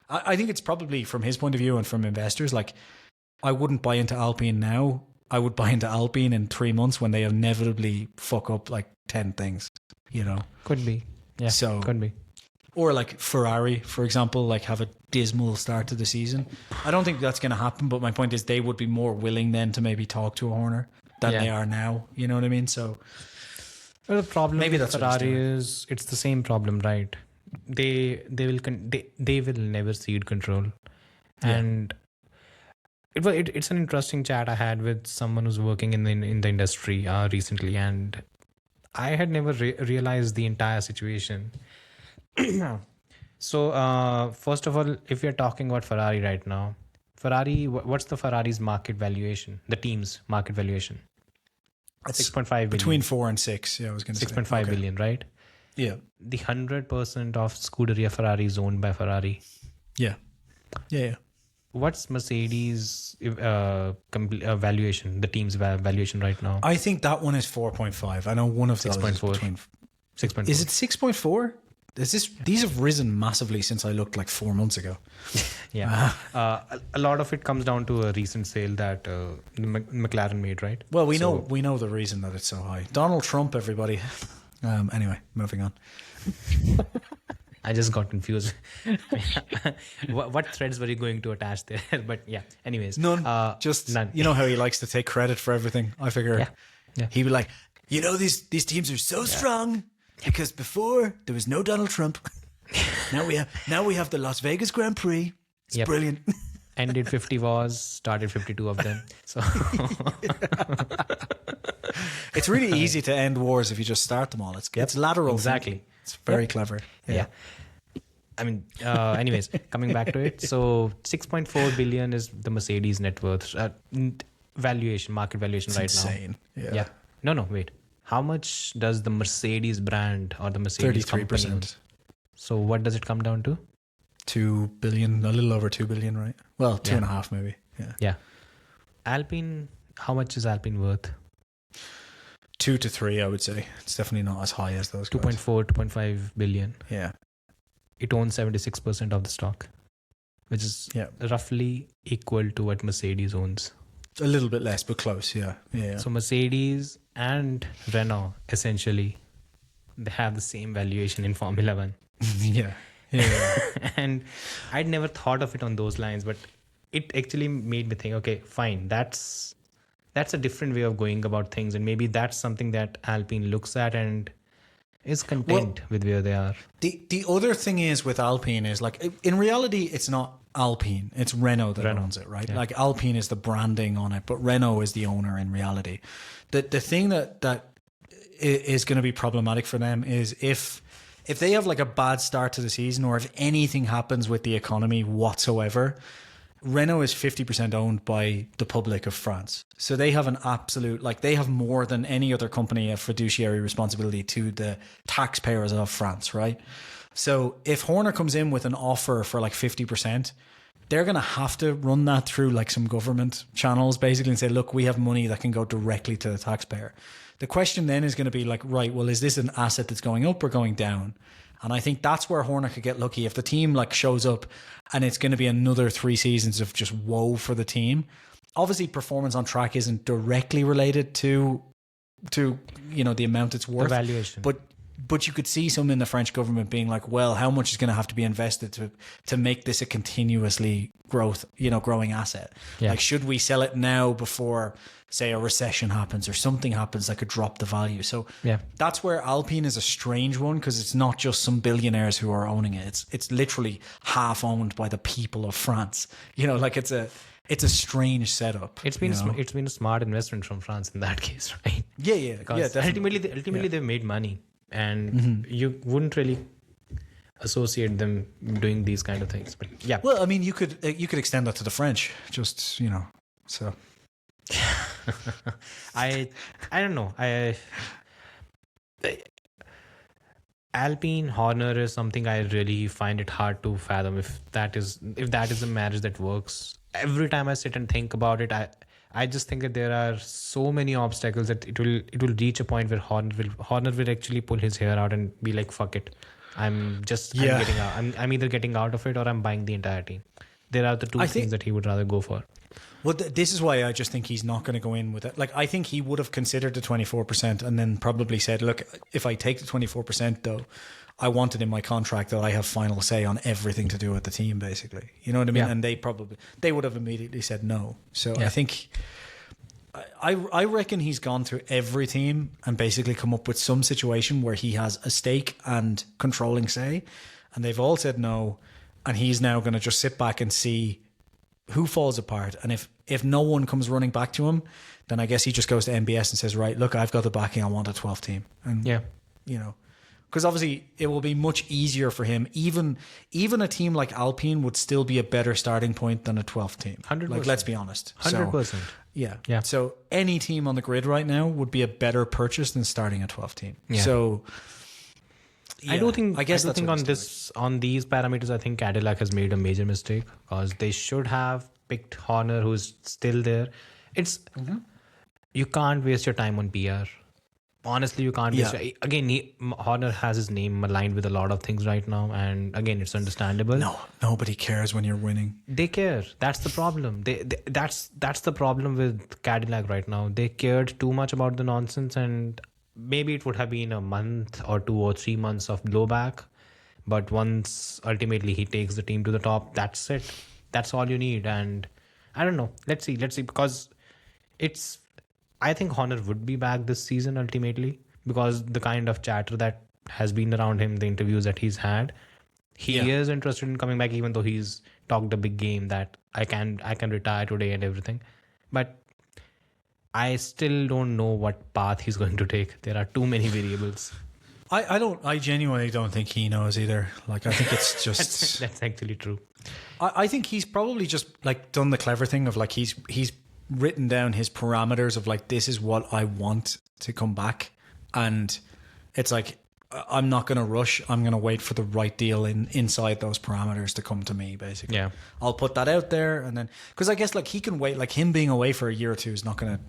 I think it's probably from his point of view and from investors, like, I wouldn't buy into Alpine now. I would buy into Alpine in 3 months when they inevitably fuck up like 10 things, you know. Could be. Yeah, So- could be. Or like Ferrari, for example, like have a dismal start to the season. I don't think that's going to happen, but my point is they would be more willing then to maybe talk to a Horner than they are now. You know what I mean? So Well, the problem Maybe with that's what he's Ferrari doing. is it's the same problem, right? They will never cede control, and It's an interesting chat I had with someone who's working in the industry recently, and I had never realized the entire situation. So, first of all, if we are talking about Ferrari right now, what's the Ferrari's market valuation? The team's market valuation? It's 6.5 billion. between 4 and 6. Yeah, I was going to say 6.5 billion, right? Yeah, The 100% of Scuderia Ferrari is owned by Ferrari. yeah. What's Mercedes valuation? The team's valuation right now? I think that one is 4.5. I know one of those is 6.4. between. 6.4. Is it 6.4? These have risen massively since I looked like 4 months ago. Yeah. A lot of it comes down to a recent sale that McLaren made, right? Well, we know the reason that it's so high. Donald Trump, everybody. Anyway, moving on. I just got confused. What threads were you going to attach there? But yeah, anyways. None. Just none. You know how he likes to take credit for everything. I figure Yeah. he'd be like, these teams are so strong because before there was no Donald Trump. now we have the Las Vegas Grand Prix. It's brilliant. Ended 50 wars, started 52 of them. So It's really easy to end wars if you just start them all. It's lateral. Exactly. thinking. It's very clever. Yeah. I mean, anyways, coming back to it. So 6.4 billion is the Mercedes net worth valuation, market valuation It's right insane. now. Yeah. No, wait. How much does the Mercedes brand or the Mercedes company own? 33%. So what does it come down to? 2 billion, a little over 2 billion, right? Well, 2.5 maybe. Yeah. Yeah. Alpine, how much is Alpine worth? 2 to 3, I would say. It's definitely not as high as those guys. 2.4, 2.5 billion. Yeah. It owns 76% of the stock, which is roughly equal to what Mercedes owns. A little bit less, but close. Yeah. So Mercedes and Renault, essentially, they have the same valuation in Formula One. yeah. And I'd never thought of it on those lines, but it actually made me think, okay, fine, that's a different way of going about things, and maybe that's something that Alpine looks at and is content with where they are. The other thing is with Alpine is like, in reality, it's not Alpine, it's Renault that owns it, right? Yeah. Like Alpine is the branding on it, but Renault is the owner in reality. The thing that is going to be problematic for them is if they have like a bad start to the season, or if anything happens with the economy whatsoever, Renault is 50% owned by the public of France. So they have an absolute, like they have more than any other company a fiduciary responsibility to the taxpayers of France, right? So if Horner comes in with an offer for like 50%, they're going to have to run that through like some government channels basically and say, look, we have money that can go directly to the taxpayer. The question then is going to be like, right, well, is this an asset that's going up or going down? And I think that's where Horner could get lucky. If the team like shows up and it's going to be another 3 seasons of just woe for the team, obviously performance on track isn't directly related to the amount it's worth. The valuation. But you could see some in the French government being like, well, how much is going to have to be invested to make this a continuously growing asset? Yeah. Like, should we sell it now before, say, a recession happens or something happens that could drop the value? So that's where Alpine is a strange one, because it's not just some billionaires who are owning it. It's literally half owned by the people of France. Like it's a strange setup. It's been a smart investment from France in that case, right? Yeah. Because ultimately they've made money. And you wouldn't really associate them doing these kind of things, but yeah. Well, I mean, you could extend that to the French, just so. I don't know. Alpine Horner is something I really find it hard to fathom if that is a marriage that works. Every time I sit and think about it, I just think that there are so many obstacles that it will reach a point where Horner will actually pull his hair out and be like, fuck it. I'm getting out. I'm either getting out of it or I'm buying the entire team. There are the two things that he would rather go for. Well, this is why I just think he's not going to go in with it. Like, I think he would have considered the 24% and then probably said, look, if I take the 24% though, I want it in my contract that I have final say on everything to do with the team, basically. You know what I mean? Yeah. And they would have immediately said no. So I think, I reckon he's gone through every team and basically come up with some situation where he has a stake and controlling say, and they've all said no. And he's now going to just sit back and see who falls apart? And if no one comes running back to him, then I guess he just goes to MBS and says, right, look, I've got the backing. I want a 12th team. And, because obviously it will be much easier for him. Even a team like Alpine would still be a better starting point than a 12th team. 100%. Like, let's be honest. 100%. So, yeah. So any team on the grid right now would be a better purchase than starting a 12th team. Yeah. So I guess on these parameters, I think Cadillac has made a major mistake because they should have picked Horner, who's still there. You can't waste your time on PR. Honestly, you can't waste. Again, Horner has his name aligned with a lot of things right now, and again, it's understandable. No, nobody cares when you're winning. They care. That's the problem. That's the problem with Cadillac right now. They cared too much about the nonsense, and maybe it would have been a month or 2 or 3 months of blowback, but once ultimately he takes the team to the top, that's it. That's all you need. And I don't know. Let's see, because I think Horner would be back this season ultimately, because the kind of chatter that has been around him, the interviews that he's had, he is interested in coming back, even though he's talked a big game that I can retire today and everything. But I still don't know what path he's going to take. There are too many variables. I genuinely don't think he knows either. Like, I think it's just that's actually true. I think he's probably just like done the clever thing of like he's written down his parameters of like, this is what I want to come back, and it's like, I'm not going to rush. I'm going to wait for the right deal inside those parameters to come to me, basically. Yeah, I'll put that out there, and then because I guess like he can wait. Like, him being away for a year or two is not going to,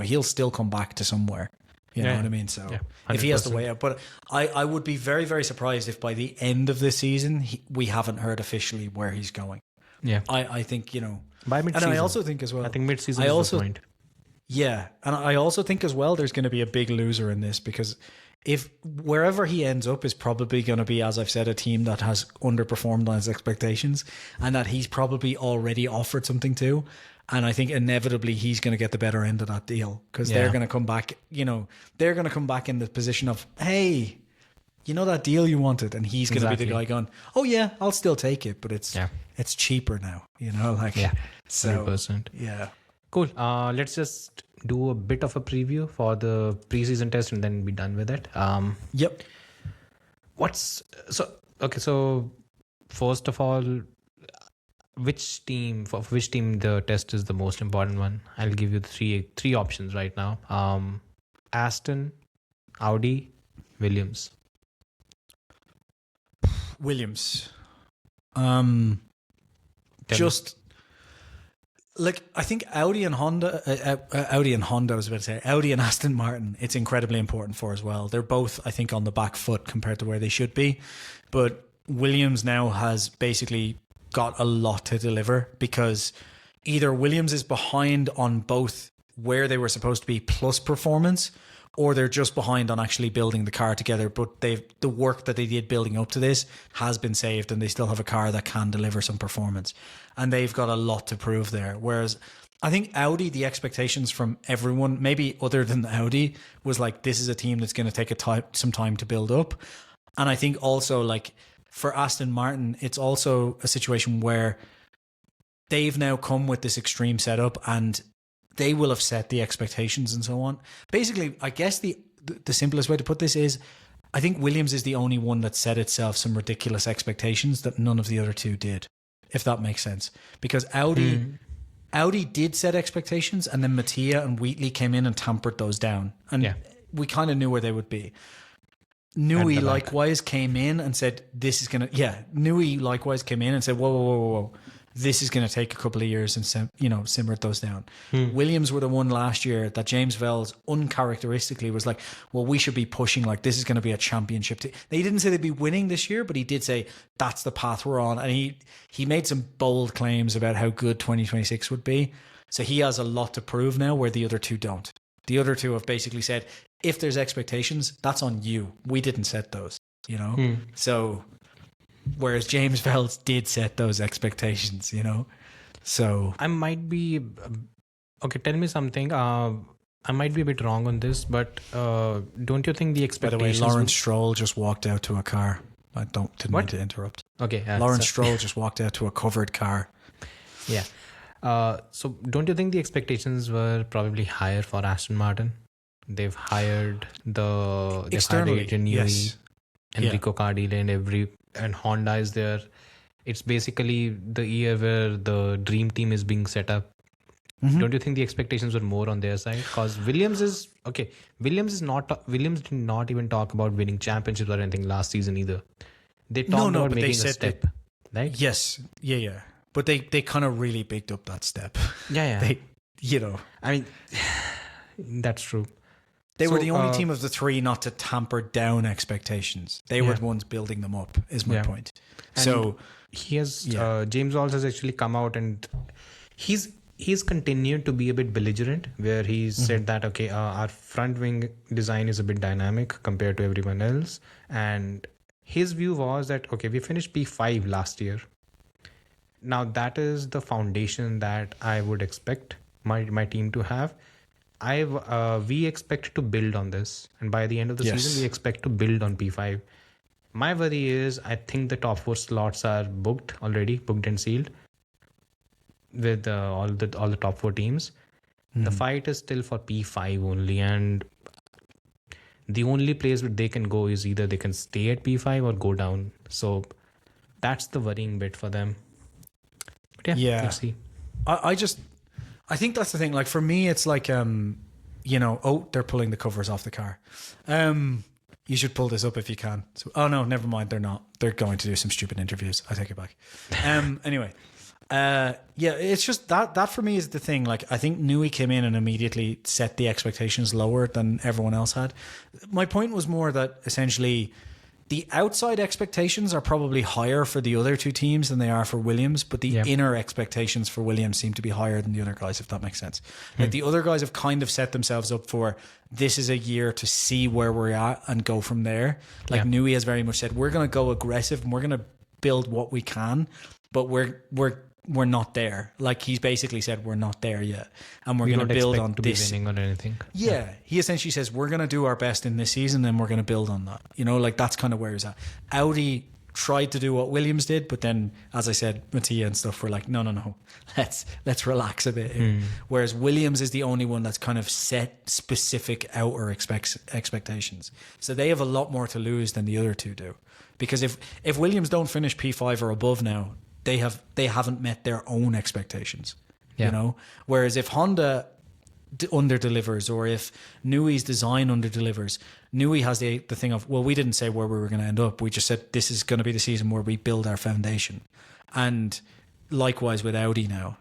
he'll still come back to somewhere. You know what I mean? So if he has to wait out, but I would be very, very surprised if by the end of this season we haven't heard officially where he's going. Yeah, I think by mid-season. And I also think as well, I think mid-season is the point. Yeah, and I also think as well there's going to be a big loser in this, because if wherever he ends up is probably going to be, as I've said, a team that has underperformed on his expectations and that he's probably already offered something to. And I think inevitably he's going to get the better end of that deal, because they're going to come back, they're going to come back in the position of, hey, that deal you wanted, and he's going to be the guy going, oh yeah, I'll still take it, but it's cheaper now, so 100%. Yeah. Cool. Let's just do a bit of a preview for the preseason test and then be done with it. Yep. So first of all, for which team the test is the most important one? I'll give you the three options right now. Aston, Audi, Williams. Just like, I think Audi and Aston Martin, it's incredibly important for as well. They're both, I think, on the back foot compared to where they should be. But Williams now has basically got a lot to deliver, because either Williams is behind on both where they were supposed to be plus performance, or they're just behind on actually building the car together. But the work that they did building up to this has been saved, and they still have a car that can deliver some performance. And they've got a lot to prove there. Whereas I think Audi, the expectations from everyone, maybe other than Audi, was like, this is a team that's going to take some time to build up. And I think also, like, for Aston Martin, it's also a situation where they've now come with this extreme setup, and they will have set the expectations and so on. Basically, I guess the simplest way to put this is, I think Williams is the only one that set itself some ridiculous expectations that none of the other two did, if that makes sense. Because Audi did set expectations, and then Mattia and Wheatley came in and tampered those down. And we kind of knew where they would be. Newey likewise came in and said, Newey likewise came in and said, whoa. This is going to take a couple of years, and simmered those down. Williams were the one last year that James Vels uncharacteristically was like, well, we should be pushing, like, this is going to be a championship team. He didn't say they'd be winning this year, but he did say that's the path we're on. And he made some bold claims about how good 2026 would be. So he has a lot to prove now, where the other two don't. The other two have basically said, if there's expectations, that's on you. We didn't set those, So... Whereas James Vels did set those expectations, So I might be okay. Tell me something. I might be a bit wrong on this, but don't you think the expectations? By the way, Lawrence Stroll just walked out to a car. Didn't mean to interrupt. Okay, Lawrence Stroll just walked out to a covered car. Yeah. So don't you think the expectations were probably higher for Aston Martin? They've hired Externally, Adrian Newey, yes. Enrico Cardile, and Honda is there. It's basically the year where the dream team is being set up. Don't you think the expectations were more on their side? Because Williams did not even talk about winning championships or anything last season either. They talked about but they making a said step, right? Yes. Yeah. But they kind of really bigged up that step. Yeah. They, I mean, that's true. They were the only team of the three not to tamper down expectations. They were the ones building them up, is my point. And so he has James Walsh has actually come out and he's continued to be a bit belligerent, where he's said that our front wing design is a bit dynamic compared to everyone else, and his view was that we finished P5 last year. Now that is the foundation that I would expect my team to have. We expect to build on this, and by the end of the season, we expect to build on P5. My worry is, I think the top 4 slots are booked and sealed with all the top 4 teams. The fight is still for P5 only, and the only place where they can go is either they can stay at P5 or go down. So that's the worrying bit for them. But let's see. I think that's the thing. Like for me, it's like, they're pulling the covers off the car. You should pull this up if you can. So, no, never mind. They're not. They're going to do some stupid interviews. I take it back. Anyway, it's just that for me is the thing. Like I think Newey came in and immediately set the expectations lower than everyone else had. My point was more that essentially the outside expectations are probably higher for the other two teams than they are for Williams, but the inner expectations for Williams seem to be higher than the other guys, if that makes sense. Like the other guys have kind of set themselves up for, this is a year to see where we're at and go from there. Like Newey has very much said, we're going to go aggressive and we're going to build what we can, but we're not there. Like he's basically said, we're not there yet, and we're going to build on this. Be winning or anything. Yeah, he essentially says we're going to do our best in this season, and we're going to build on that. Like that's kind of where he's at. Audi tried to do what Williams did, but then, as I said, Mattia and stuff were like, no, let's relax a bit. Whereas Williams is the only one that's kind of set specific outer expectations, so they have a lot more to lose than the other two do. Because if Williams don't finish P5 or above now, they haven't met their own expectations, Whereas if Honda underdelivers, or if Newey's design underdelivers, Newey has the thing of, well, we didn't say where we were going to end up. We just said this is going to be the season where we build our foundation. And likewise with Audi now,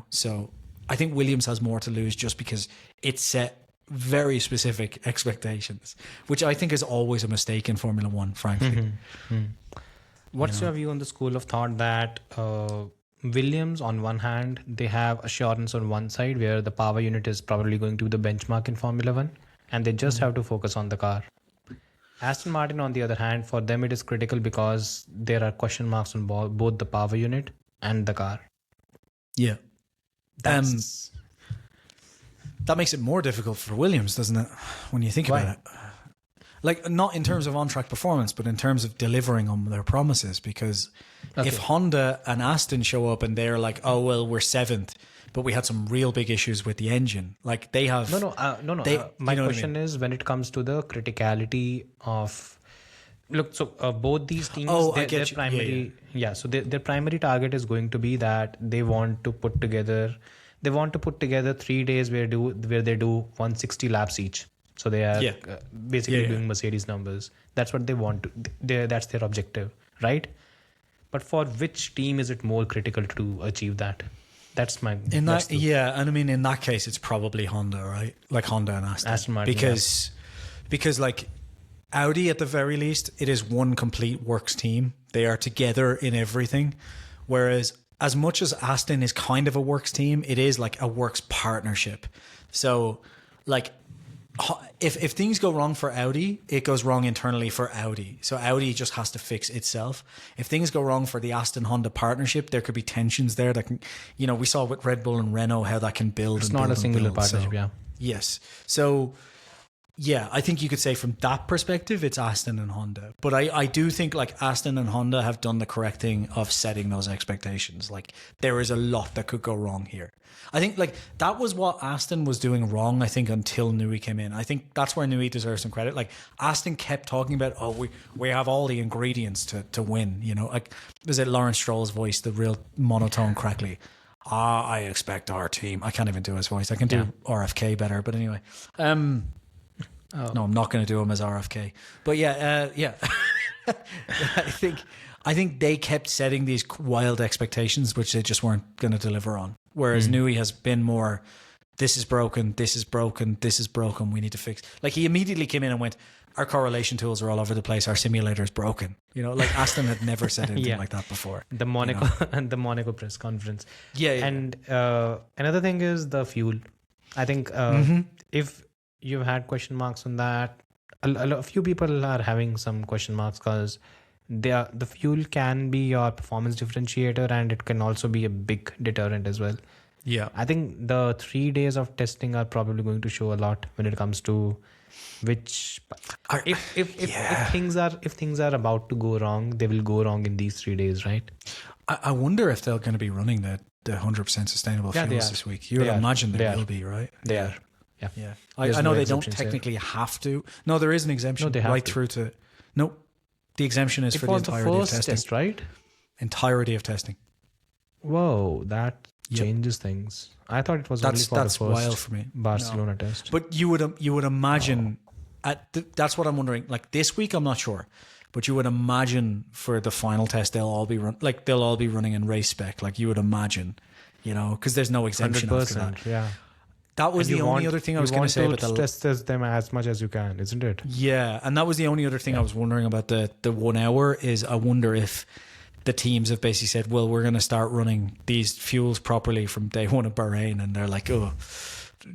So I think Williams has more to lose just because it set very specific expectations, which I think is always a mistake in Formula One, frankly. What's your view on the school of thought that Williams, on one hand, they have assurance on one side where the power unit is probably going to be the benchmark in Formula One, and they just have to focus on the car. Aston Martin, on the other hand, for them it is critical because there are question marks on both the power unit and the car. Yeah. That makes it more difficult for Williams, doesn't it, when you think about it? Like, not in terms of on-track performance, but in terms of delivering on their promises. Because if Honda and Aston show up and they're like, oh, well, we're 7th, but we had some real big issues with the engine. Like, they have... No. My question is, when it comes to the criticality of... Look, so both these teams, their primary... So their primary target is going to be that they want to put together 3 days where they do 160 laps each. So they are basically doing Mercedes numbers. That's what they want to. That's their objective, right? But for which team is it more critical to achieve that? That's my... and I mean, in that case, it's probably Honda, right? Like Honda and Aston Martin. Because like Audi, at the very least, it is one complete works team. They are together in everything. Whereas as much as Aston is kind of a works team, it is like a works partnership. So like... If things go wrong for Audi, it goes wrong internally for Audi. So Audi just has to fix itself. If things go wrong for the Aston Honda partnership, there could be tensions there that can, we saw with Red Bull and Renault how that can build. It's not a singular partnership, Yes. So Yeah, I think you could say from that perspective, it's Aston and Honda. But I do think like Aston and Honda have done the correct thing of setting those expectations. Like there is a lot that could go wrong here. I think like that was what Aston was doing wrong, I think, until Newey came in. I think that's where Newey deserves some credit. Like Aston kept talking about, oh, we have all the ingredients to win, you know. Like is it Lawrence Stroll's voice, the real monotone crackly? I expect our team. I can't even do his voice. I can do RFK better, but anyway. No, I'm not going to do him as RFK. But yeah. I think they kept setting these wild expectations, which they just weren't going to deliver on. Whereas Newey has been more, this is broken, this is broken, this is broken, we need to fix. Like he immediately came in and went, our correlation tools are all over the place, our simulator is broken. You know, like Aston had never said anything like that before. The Monaco and the Monaco press conference. Yeah. And another thing is the fuel. I think if you've had question marks on that, a few people are having some question marks because the fuel can be your performance differentiator, and it can also be a big deterrent as well. Yeah. I think the 3 days of testing are probably going to show a lot when it comes to which if things are about to go wrong, they will go wrong in these 3 days, right? I wonder if they're going to be running the 100% sustainable fuels this week. You would imagine they will be, right? They are. Yeah. I know they don't technically have to. No, there is an exemption through to. No, the exemption is for the entirety of testing. Test, right? Entirety of testing. Whoa, that changes things. I thought it was only for the first wild for me. Barcelona test. But you would imagine that's what I'm wondering. Like this week, I'm not sure, but you would imagine for the final test they'll all be running in race spec. Like you would imagine, you know, because there's no exemption after that. Yeah. That was the only other thing I was going to say about the test them as much as you can, isn't it? Yeah, and that was the only other thing I was wondering about the 1 hour is I wonder if the teams have basically said, well, we're going to start running these fuels properly from day one of Bahrain, and they're like, oh,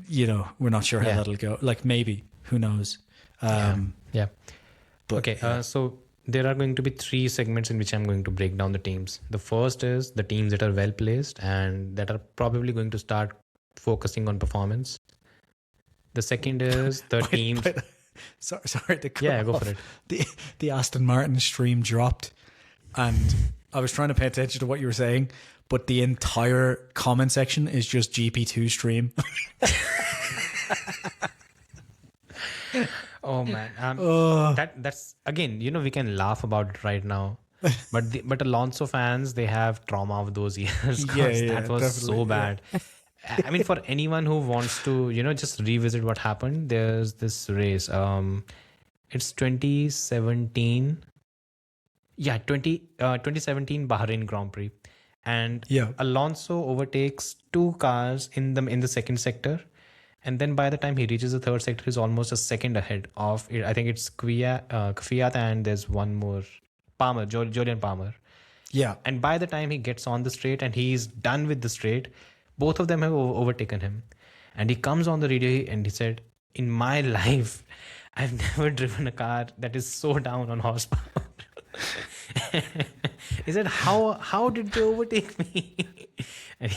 you know, we're not sure how that'll go. Like maybe, who knows? Yeah. But, okay, so there are going to be 3 segments in which I'm going to break down the teams. The first is the teams that are well placed and that are probably going to start focusing on performance. The second is the teams. Sorry to cut go off. for it. The Aston Martin stream dropped, and I was trying to pay attention to what you were saying, but the entire comment section is just GP2 stream. Oh man, that's again, you know, we can laugh about it right now, but Alonso fans, they have trauma of those years. That was so bad. I mean, for anyone who wants to, you know, just revisit what happened, there's this race. It's 2017. Yeah, 2017 Bahrain Grand Prix. And Alonso overtakes 2 cars in the second sector. And then by the time he reaches the third sector, he's almost a second ahead of it. I think it's Kvyat and there's one more, Palmer, Julian Palmer. Yeah. And by the time he gets on the straight and he's done with the straight, both of them have overtaken him. And he comes on the radio and he said, in my life, I've never driven a car that is so down on horsepower. He said, how did they overtake me? And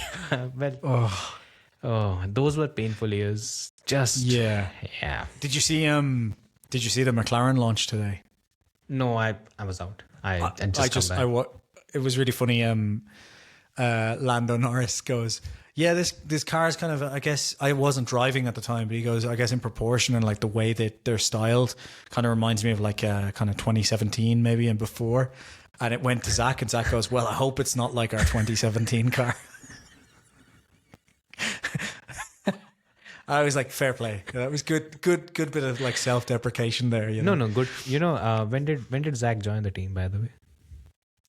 those were painful years. Yeah. Did you see the McLaren launch today? No, I was out. It was really funny. Lando Norris goes, yeah, this car is kind of, I guess, I wasn't driving at the time, but he goes, I guess in proportion and like the way that they're styled kind of reminds me of like kind of 2017 maybe and before. And it went to Zach, and Zach goes, well, I hope it's not like our 2017 car. I was like, fair play. That was good bit of like self-deprecation there. You know? No, good. You know, when did Zach join the team, by the way?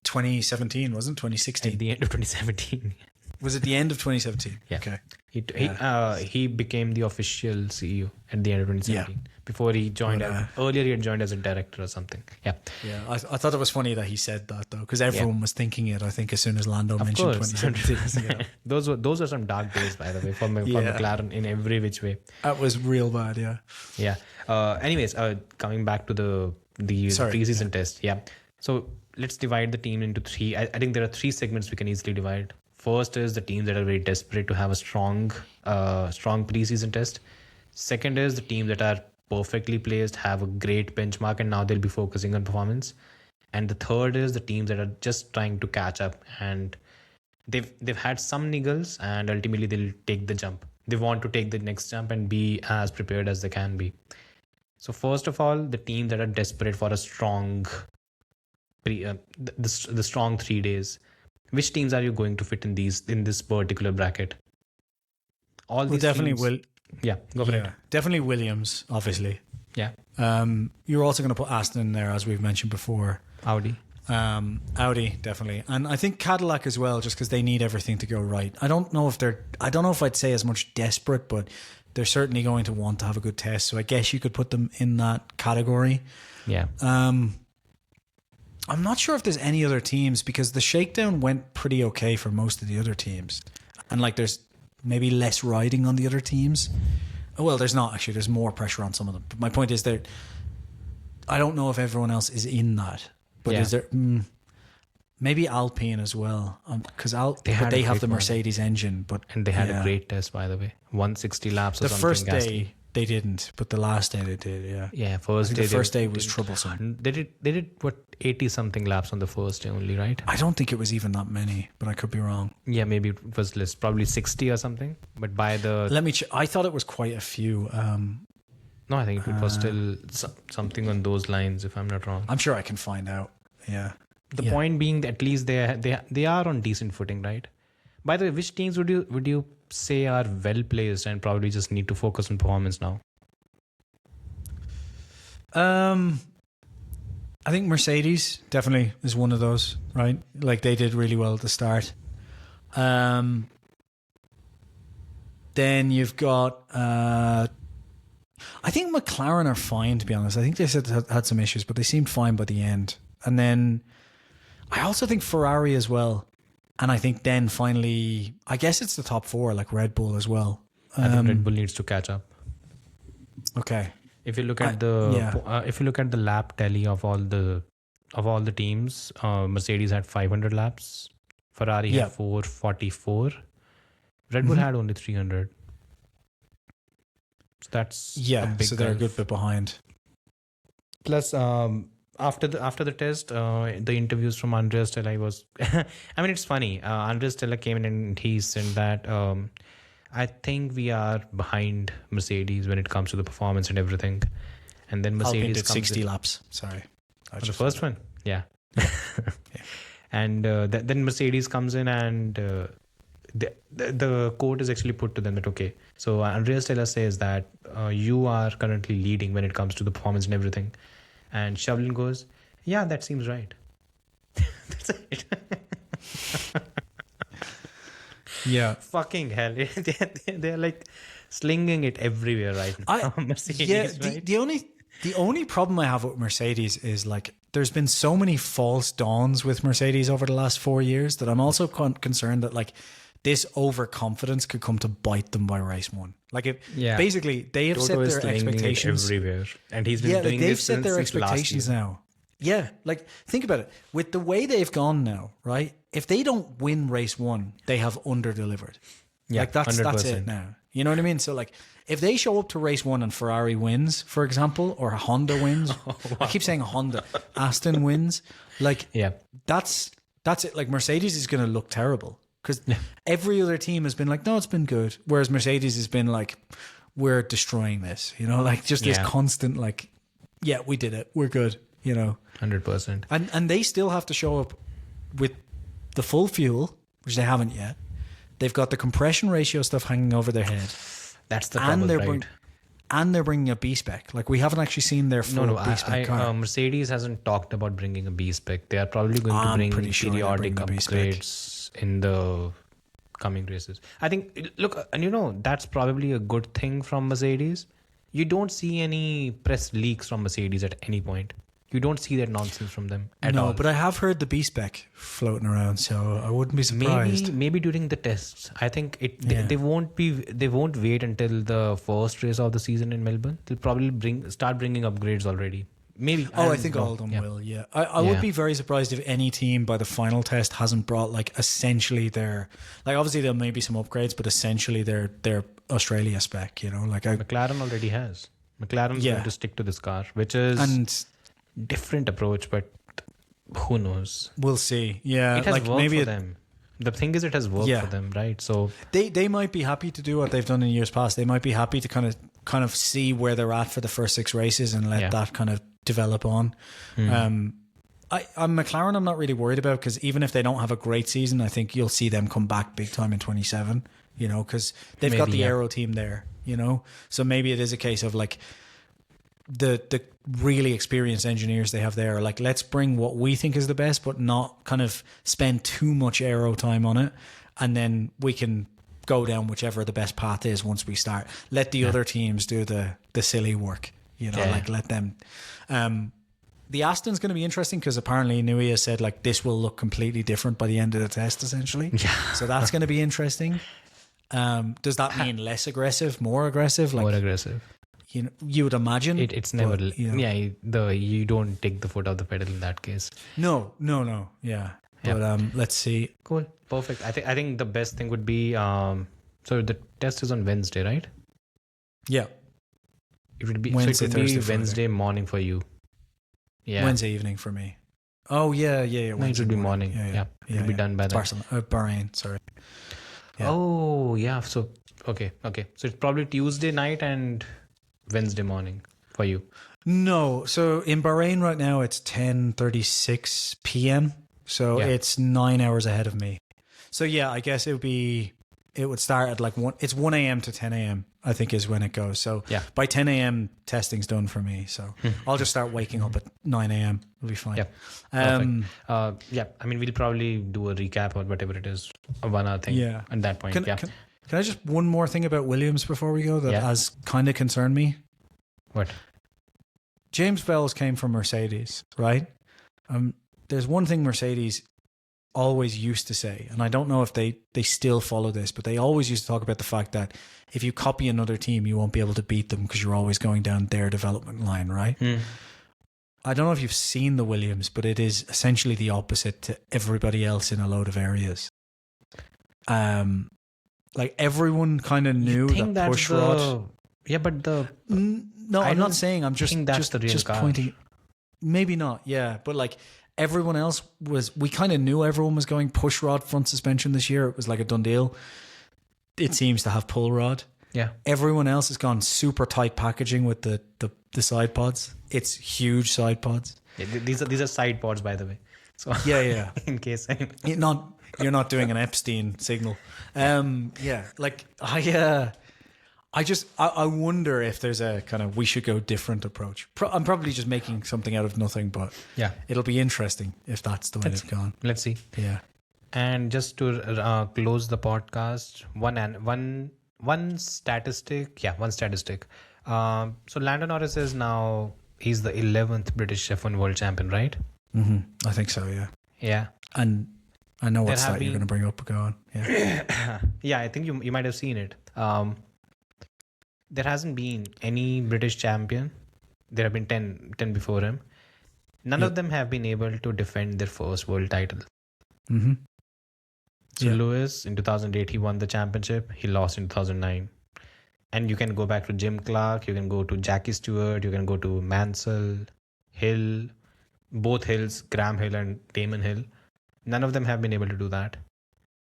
2017, wasn't it? 2016. At the end of 2017. Was it the end of 2017? Yeah. Okay. He became the official CEO at the end of 2017. Yeah. Before he joined, earlier he had joined as a director or something. Yeah. Yeah. I thought it was funny that he said that though, because everyone was thinking it. I think as soon as Lando mentioned 2017. You know. Those are some dark days, by the way, for McLaren in every which way. That was real bad. Yeah. Yeah. Anyways, coming back to the preseason test. Yeah. So let's divide the team into 3. I think there are 3 segments we can easily divide. First is the teams that are very desperate to have a strong preseason test. Second is the teams that are perfectly placed, have a great benchmark, and now they'll be focusing on performance. And the third is the teams that are just trying to catch up, and they've had some niggles, and ultimately they'll take the jump. They want to take the next jump and be as prepared as they can be. So first of all, the teams that are desperate for a strong, the strong 3 days. Which teams are you going to fit in this particular bracket? All these definitely teams, Yeah, go for it. Definitely Williams, obviously. Yeah, You're also going to put Aston in there, as we've mentioned before. Audi. Audi, definitely. And I think Cadillac as well, just because they need everything to go right. I don't know if I'd say as much desperate, but they're certainly going to want to have a good test. So I guess you could put them in that category. Yeah. I'm not sure if there's any other teams, because the Shakedown went pretty okay for most of the other teams. And like there's maybe less riding on the other teams. Well, there's not actually. There's more pressure on some of them. But my point is that I don't know if everyone else is in that. But is there maybe Alpine as well? Because they have the Mercedes engine, and they had a great test, by the way. 160 laps. The first day they didn't, but the last day they did. Yeah. The first day was troublesome. They did what 80 something laps on the first day only, right? I don't think it was even that many, but I could be wrong. Yeah, maybe it was less, probably 60 or something. But by the I thought it was quite a few. No, I think it was still something on those lines, if I'm not wrong. I'm sure I can find out. Yeah. The point being that at least they are on decent footing, right? By the way, which teams would you say are well placed and probably just need to focus on performance now? I think Mercedes definitely is one of those, right? Like they did really well at the start. Then you've got I think McLaren are fine, to be honest. I think they said had some issues, but they seemed fine by the end. And then I also think Ferrari as well. And I think then finally, I guess it's the top four, like Red Bull as well. I think Red Bull needs to catch up. Okay. If you look at the lap tally of all the teams, Mercedes had 500 laps, Ferrari had 444, Red Bull had only 300. So that's a big so they're a good bit behind. Plus, after the test, the interviews from Andrea Stella was, I mean, it's funny. Andrea Stella came in and he said that I think we are behind Mercedes when it comes to the performance and everything. And then Mercedes did 60 laps. Sorry, the first one, yeah. And then Mercedes comes in and the quote is actually put to them that okay. So Andrea Stella says that you are currently leading when it comes to the performance and everything. And Chauvelin goes, yeah, that seems right. That's it. Yeah. Fucking hell. They're like slinging it everywhere right now. Mercedes, right? The only problem I have with Mercedes is like there's been so many false dawns with Mercedes over the last 4 years that I'm also concerned that like this overconfidence could come to bite them by race one. Like basically they have set their expectations everywhere, and he's been doing they've this set their since expectations now. Yeah, like think about it. With the way they've gone now, right? If they don't win race one, they have under-delivered. Yeah, like that's it now. You know what I mean? So like if they show up to race one and Ferrari wins, for example, or Honda wins, I keep saying Honda, Aston wins, like that's it. Like Mercedes is going to look terrible because every other team has been like, no, it's been good. Whereas Mercedes has been like, we're destroying this, you know, like just this constant like, yeah, we did it. We're good, you know. 100%. And they still have to show up with the full fuel, which they haven't yet. They've got the compression ratio stuff hanging over their head. That's the trouble, right? And they're bringing a B-spec. Like we haven't actually seen their full B-spec car. Mercedes hasn't talked about bringing a B-spec. They are probably going to bring periodic upgrades in the coming races. I think, look, and you know, that's probably a good thing from Mercedes. You don't see any press leaks from Mercedes at any point. You don't see that nonsense from them at all. No, but I have heard the B-spec floating around, so I wouldn't be surprised. Maybe during the tests. I think they won't wait until the first race of the season in Melbourne. They'll probably start bringing upgrades already. Maybe. I think all of them will, yeah. I would be very surprised if any team by the final test hasn't brought like essentially their, like obviously there may be some upgrades, but essentially their Australia spec, you know. Like McLaren already has. McLaren's going to stick to this car, which is And different approach, but who knows? we'll see. Yeah, It has like worked maybe for them. The thing is, it has worked for them, right? So they might be happy to do what they've done in years past. They might be happy to kind of see where they're at for the first 6 races and let that kind of develop on. I'm McLaren. I'm not really worried about, because even if they don't have a great season, I think you'll see them come back big time in 27. You know, because they've got the aero team there. You know, so maybe it is a case of like the really experienced engineers they have there. Like, let's bring what we think is the best, but not kind of spend too much aero time on it, and then we can go down whichever the best path is once we start. Let the other teams do the silly work. You know, like let them. The Aston's going to be interesting because apparently Nui has said like this will look completely different by the end of the test, essentially. Yeah. So that's going to be interesting. Does that mean less aggressive, more aggressive? Like, more aggressive. You know, you would imagine it's never. but, you know. You don't take the foot off the pedal in that case. No. Yeah. But let's see. Cool. Perfect. I think the best thing would be so the test is on Wednesday, right? Yeah. It would be Wednesday, so it would Thursday, be Wednesday morning for you. Yeah. Wednesday evening for me. Oh yeah. No, it would be morning. Yeah. It would be done by then. Barcelona, Bahrain. Sorry. Yeah. Oh yeah. So okay. So it's probably Tuesday night and Wednesday morning for you. No. So in Bahrain right now it's 10:36 p.m. So it's 9 hours ahead of me. So yeah, I guess it would start at like 1 a.m. to 10 a.m. I think is when it goes. So by 10 a.m. testing's done for me. So I'll just start waking up at 9 a.m. It'll be fine. Yeah. I mean, we'll probably do a recap or whatever it is, a 1 hour thing. Yeah. At that point. Can I just one more thing about Williams before we go that has kind of concerned me? What? James Vowles came from Mercedes, right? There's one thing Mercedes always used to say, and I don't know if they still follow this, but they always used to talk about the fact that if you copy another team, you won't be able to beat them because you're always going down their development line, right? I don't know if you've seen the Williams, but it is essentially the opposite to everybody else in a load of areas. Like everyone kind of knew that push rod. Yeah, but I'm not saying. I'm just the real car. pointing. Maybe not. Yeah, but like everyone else we kind of knew everyone was going push rod front suspension this year. It was like a done deal. It seems to have pull rod. Yeah. Everyone else has gone super tight packaging with the side pods. It's huge side pods. Yeah, these are side pods, by the way. So yeah. In case you're not doing an Epstein signal. Like I wonder if there's a kind of we should go different approach. I'm probably just making something out of nothing, but it'll be interesting if that's the way it's gone. Let's see. Yeah. And just to close the podcast, one statistic. Yeah, one statistic. So Lando Norris is now he's the 11th British F1 World Champion, right? Mm-hmm. I think so. Yeah. Yeah. And I know what stat you're going to bring up. Go on. Yeah. Yeah, I think you might have seen it. There hasn't been any British champion. There have been 10 before him. None of them have been able to defend their first world title. Mm-hmm. So Lewis, in 2008, he won the championship. He lost in 2009. And you can go back to Jim Clark. You can go to Jackie Stewart. You can go to Mansell, Hill, both Hills, Graham Hill and Damon Hill. None of them have been able to do that.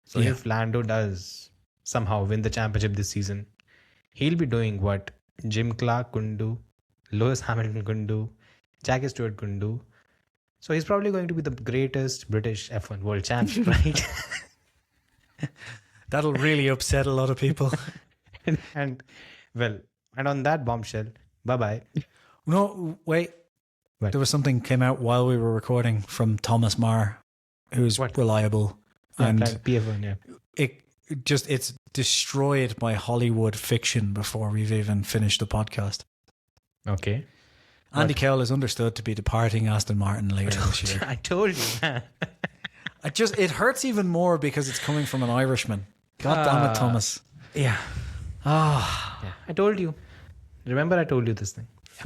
So if Lando does somehow win the championship this season, he'll be doing what Jim Clark couldn't do, Lewis Hamilton couldn't do, Jackie Stewart couldn't do. So he's probably going to be the greatest British F1 world champion, right? That'll really upset a lot of people. and on that bombshell, bye-bye. No, wait. What? There was something came out while we were recording from Thomas Marr, who's reliable. And PF1, it's destroyed my Hollywood fiction before we've even finished the podcast. Okay. Andy Cowell is understood to be departing Aston Martin later this year. I told you, man. It hurts even more because it's coming from an Irishman. God damn it, Thomas. Yeah. Yeah. I told you. Remember I told you this thing. Yeah.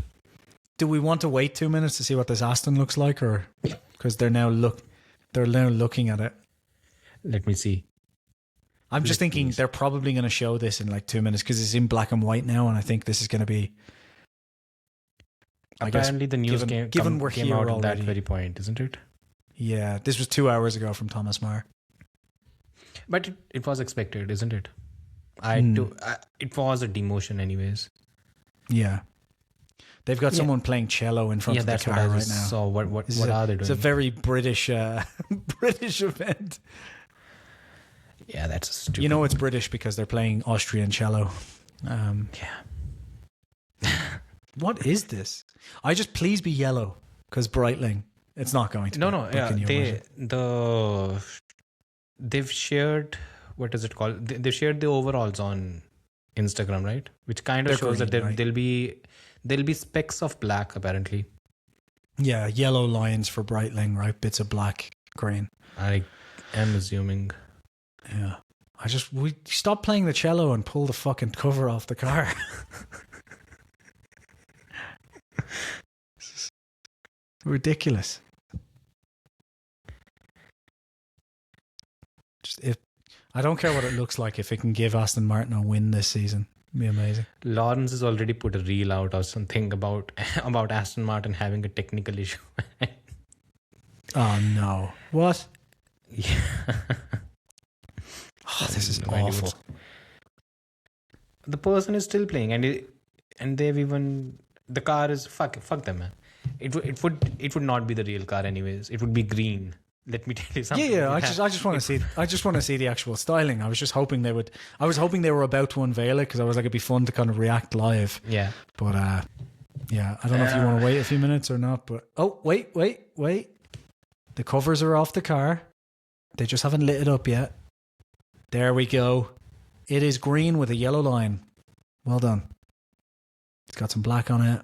Do we want to wait 2 minutes to see what this Aston looks like, or because they're now looking at it? Let me see. I'm just thinking they're probably going to show this in like 2 minutes because it's in black and white now, and I think this is going to be I guess Apparently, the news given we're came here out at already. that very point, isn't it? Yeah, this was 2 hours ago from Thomas Marr. But it was expected, isn't it? It was a demotion, anyways. Yeah. They've got someone playing cello in front of the that's car what I right just now. saw. What are they doing? It's a very British British event. Yeah, that's stupid. You know it's British because they're playing Austrian cello. Yeah. What is this? Please be yellow because Breitling. It's not going to. No. But Yeah, can you imagine? they've shared, what is it called? They've shared the overalls on Instagram, right? Which kind of They're shows green, that right? there'll be specks of black apparently. Yeah, yellow lines for Breitling, right? Bits of black, green. I am assuming. Yeah. We stop playing the cello and pull the fucking cover off the car. Ridiculous. I don't care what it looks like if it can give Aston Martin a win this season. It'd be amazing. Lawrence has already put a reel out or something about Aston Martin having a technical issue. Oh no. What? Yeah. Oh, this is No idea awful. The person is still playing, and they've even, the car is fuck them, man. It would not be the real car anyways. It would be green. Let me tell you something. Yeah. I just want to see the actual styling. I was just hoping they would. I was hoping they were about to unveil it because I was like, it'd be fun to kind of react live. Yeah. But yeah, I don't know if you want to wait a few minutes or not. But wait. The covers are off the car. They just haven't lit it up yet. There we go. It is green with a yellow line. Well done. It's got some black on it.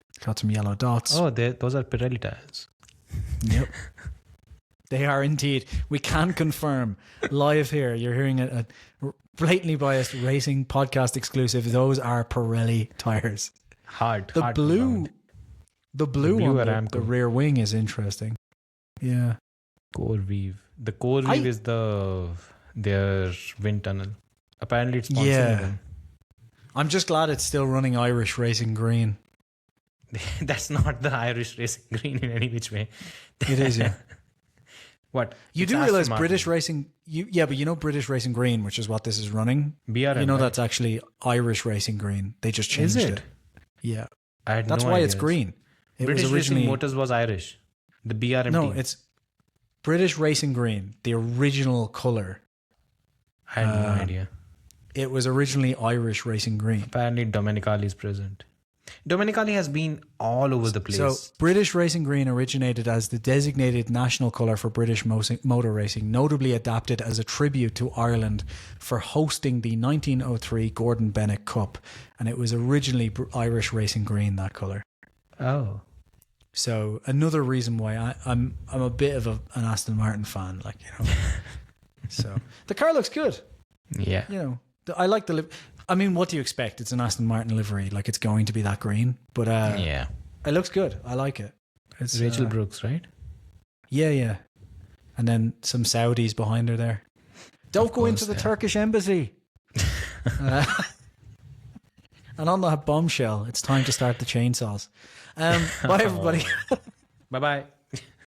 It's got some yellow dots. Oh, those are Pirelli tires. Yep. They are indeed. We can confirm live here. You're hearing a blatantly biased racing podcast exclusive. Those are Pirelli tires. The blue on the rear wing is interesting. Yeah. Core Weave. The Core Weave is their wind tunnel. Apparently it's sponsoring them. I'm just glad it's still running Irish Racing Green. That's not the Irish Racing Green in any which way. It is, yeah. What? You It's do Aston realize Martin. British Racing... but you know British Racing Green, which is what this is running? BRM, You know right? that's actually Irish Racing Green. They just changed Is it? Yeah. I had That's no why idea. it's green. It British was originally... Racing Motors was Irish. The BRM No, team. it's British Racing Green, the original colour. I had no idea. It was originally Irish Racing Green. Apparently Domenicali is present. Domenicali has been all over the place. So British Racing Green originated as the designated national colour for British motor racing, notably adapted as a tribute to Ireland for hosting the 1903 Gordon Bennett Cup. And it was originally Irish Racing Green, that colour. Oh. So another reason why I'm a bit of an Aston Martin fan, like, you know. So the car looks good. Yeah. You know, I like the I mean, what do you expect? It's an Aston Martin livery. Like, it's going to be that green. But Yeah. it looks good. I like it. It's Rachel Brooks, right? Yeah. And then some Saudis behind her there. Don't go into the Turkish embassy. And on that bombshell, it's time to start the chainsaws. Bye, everybody. Bye-bye.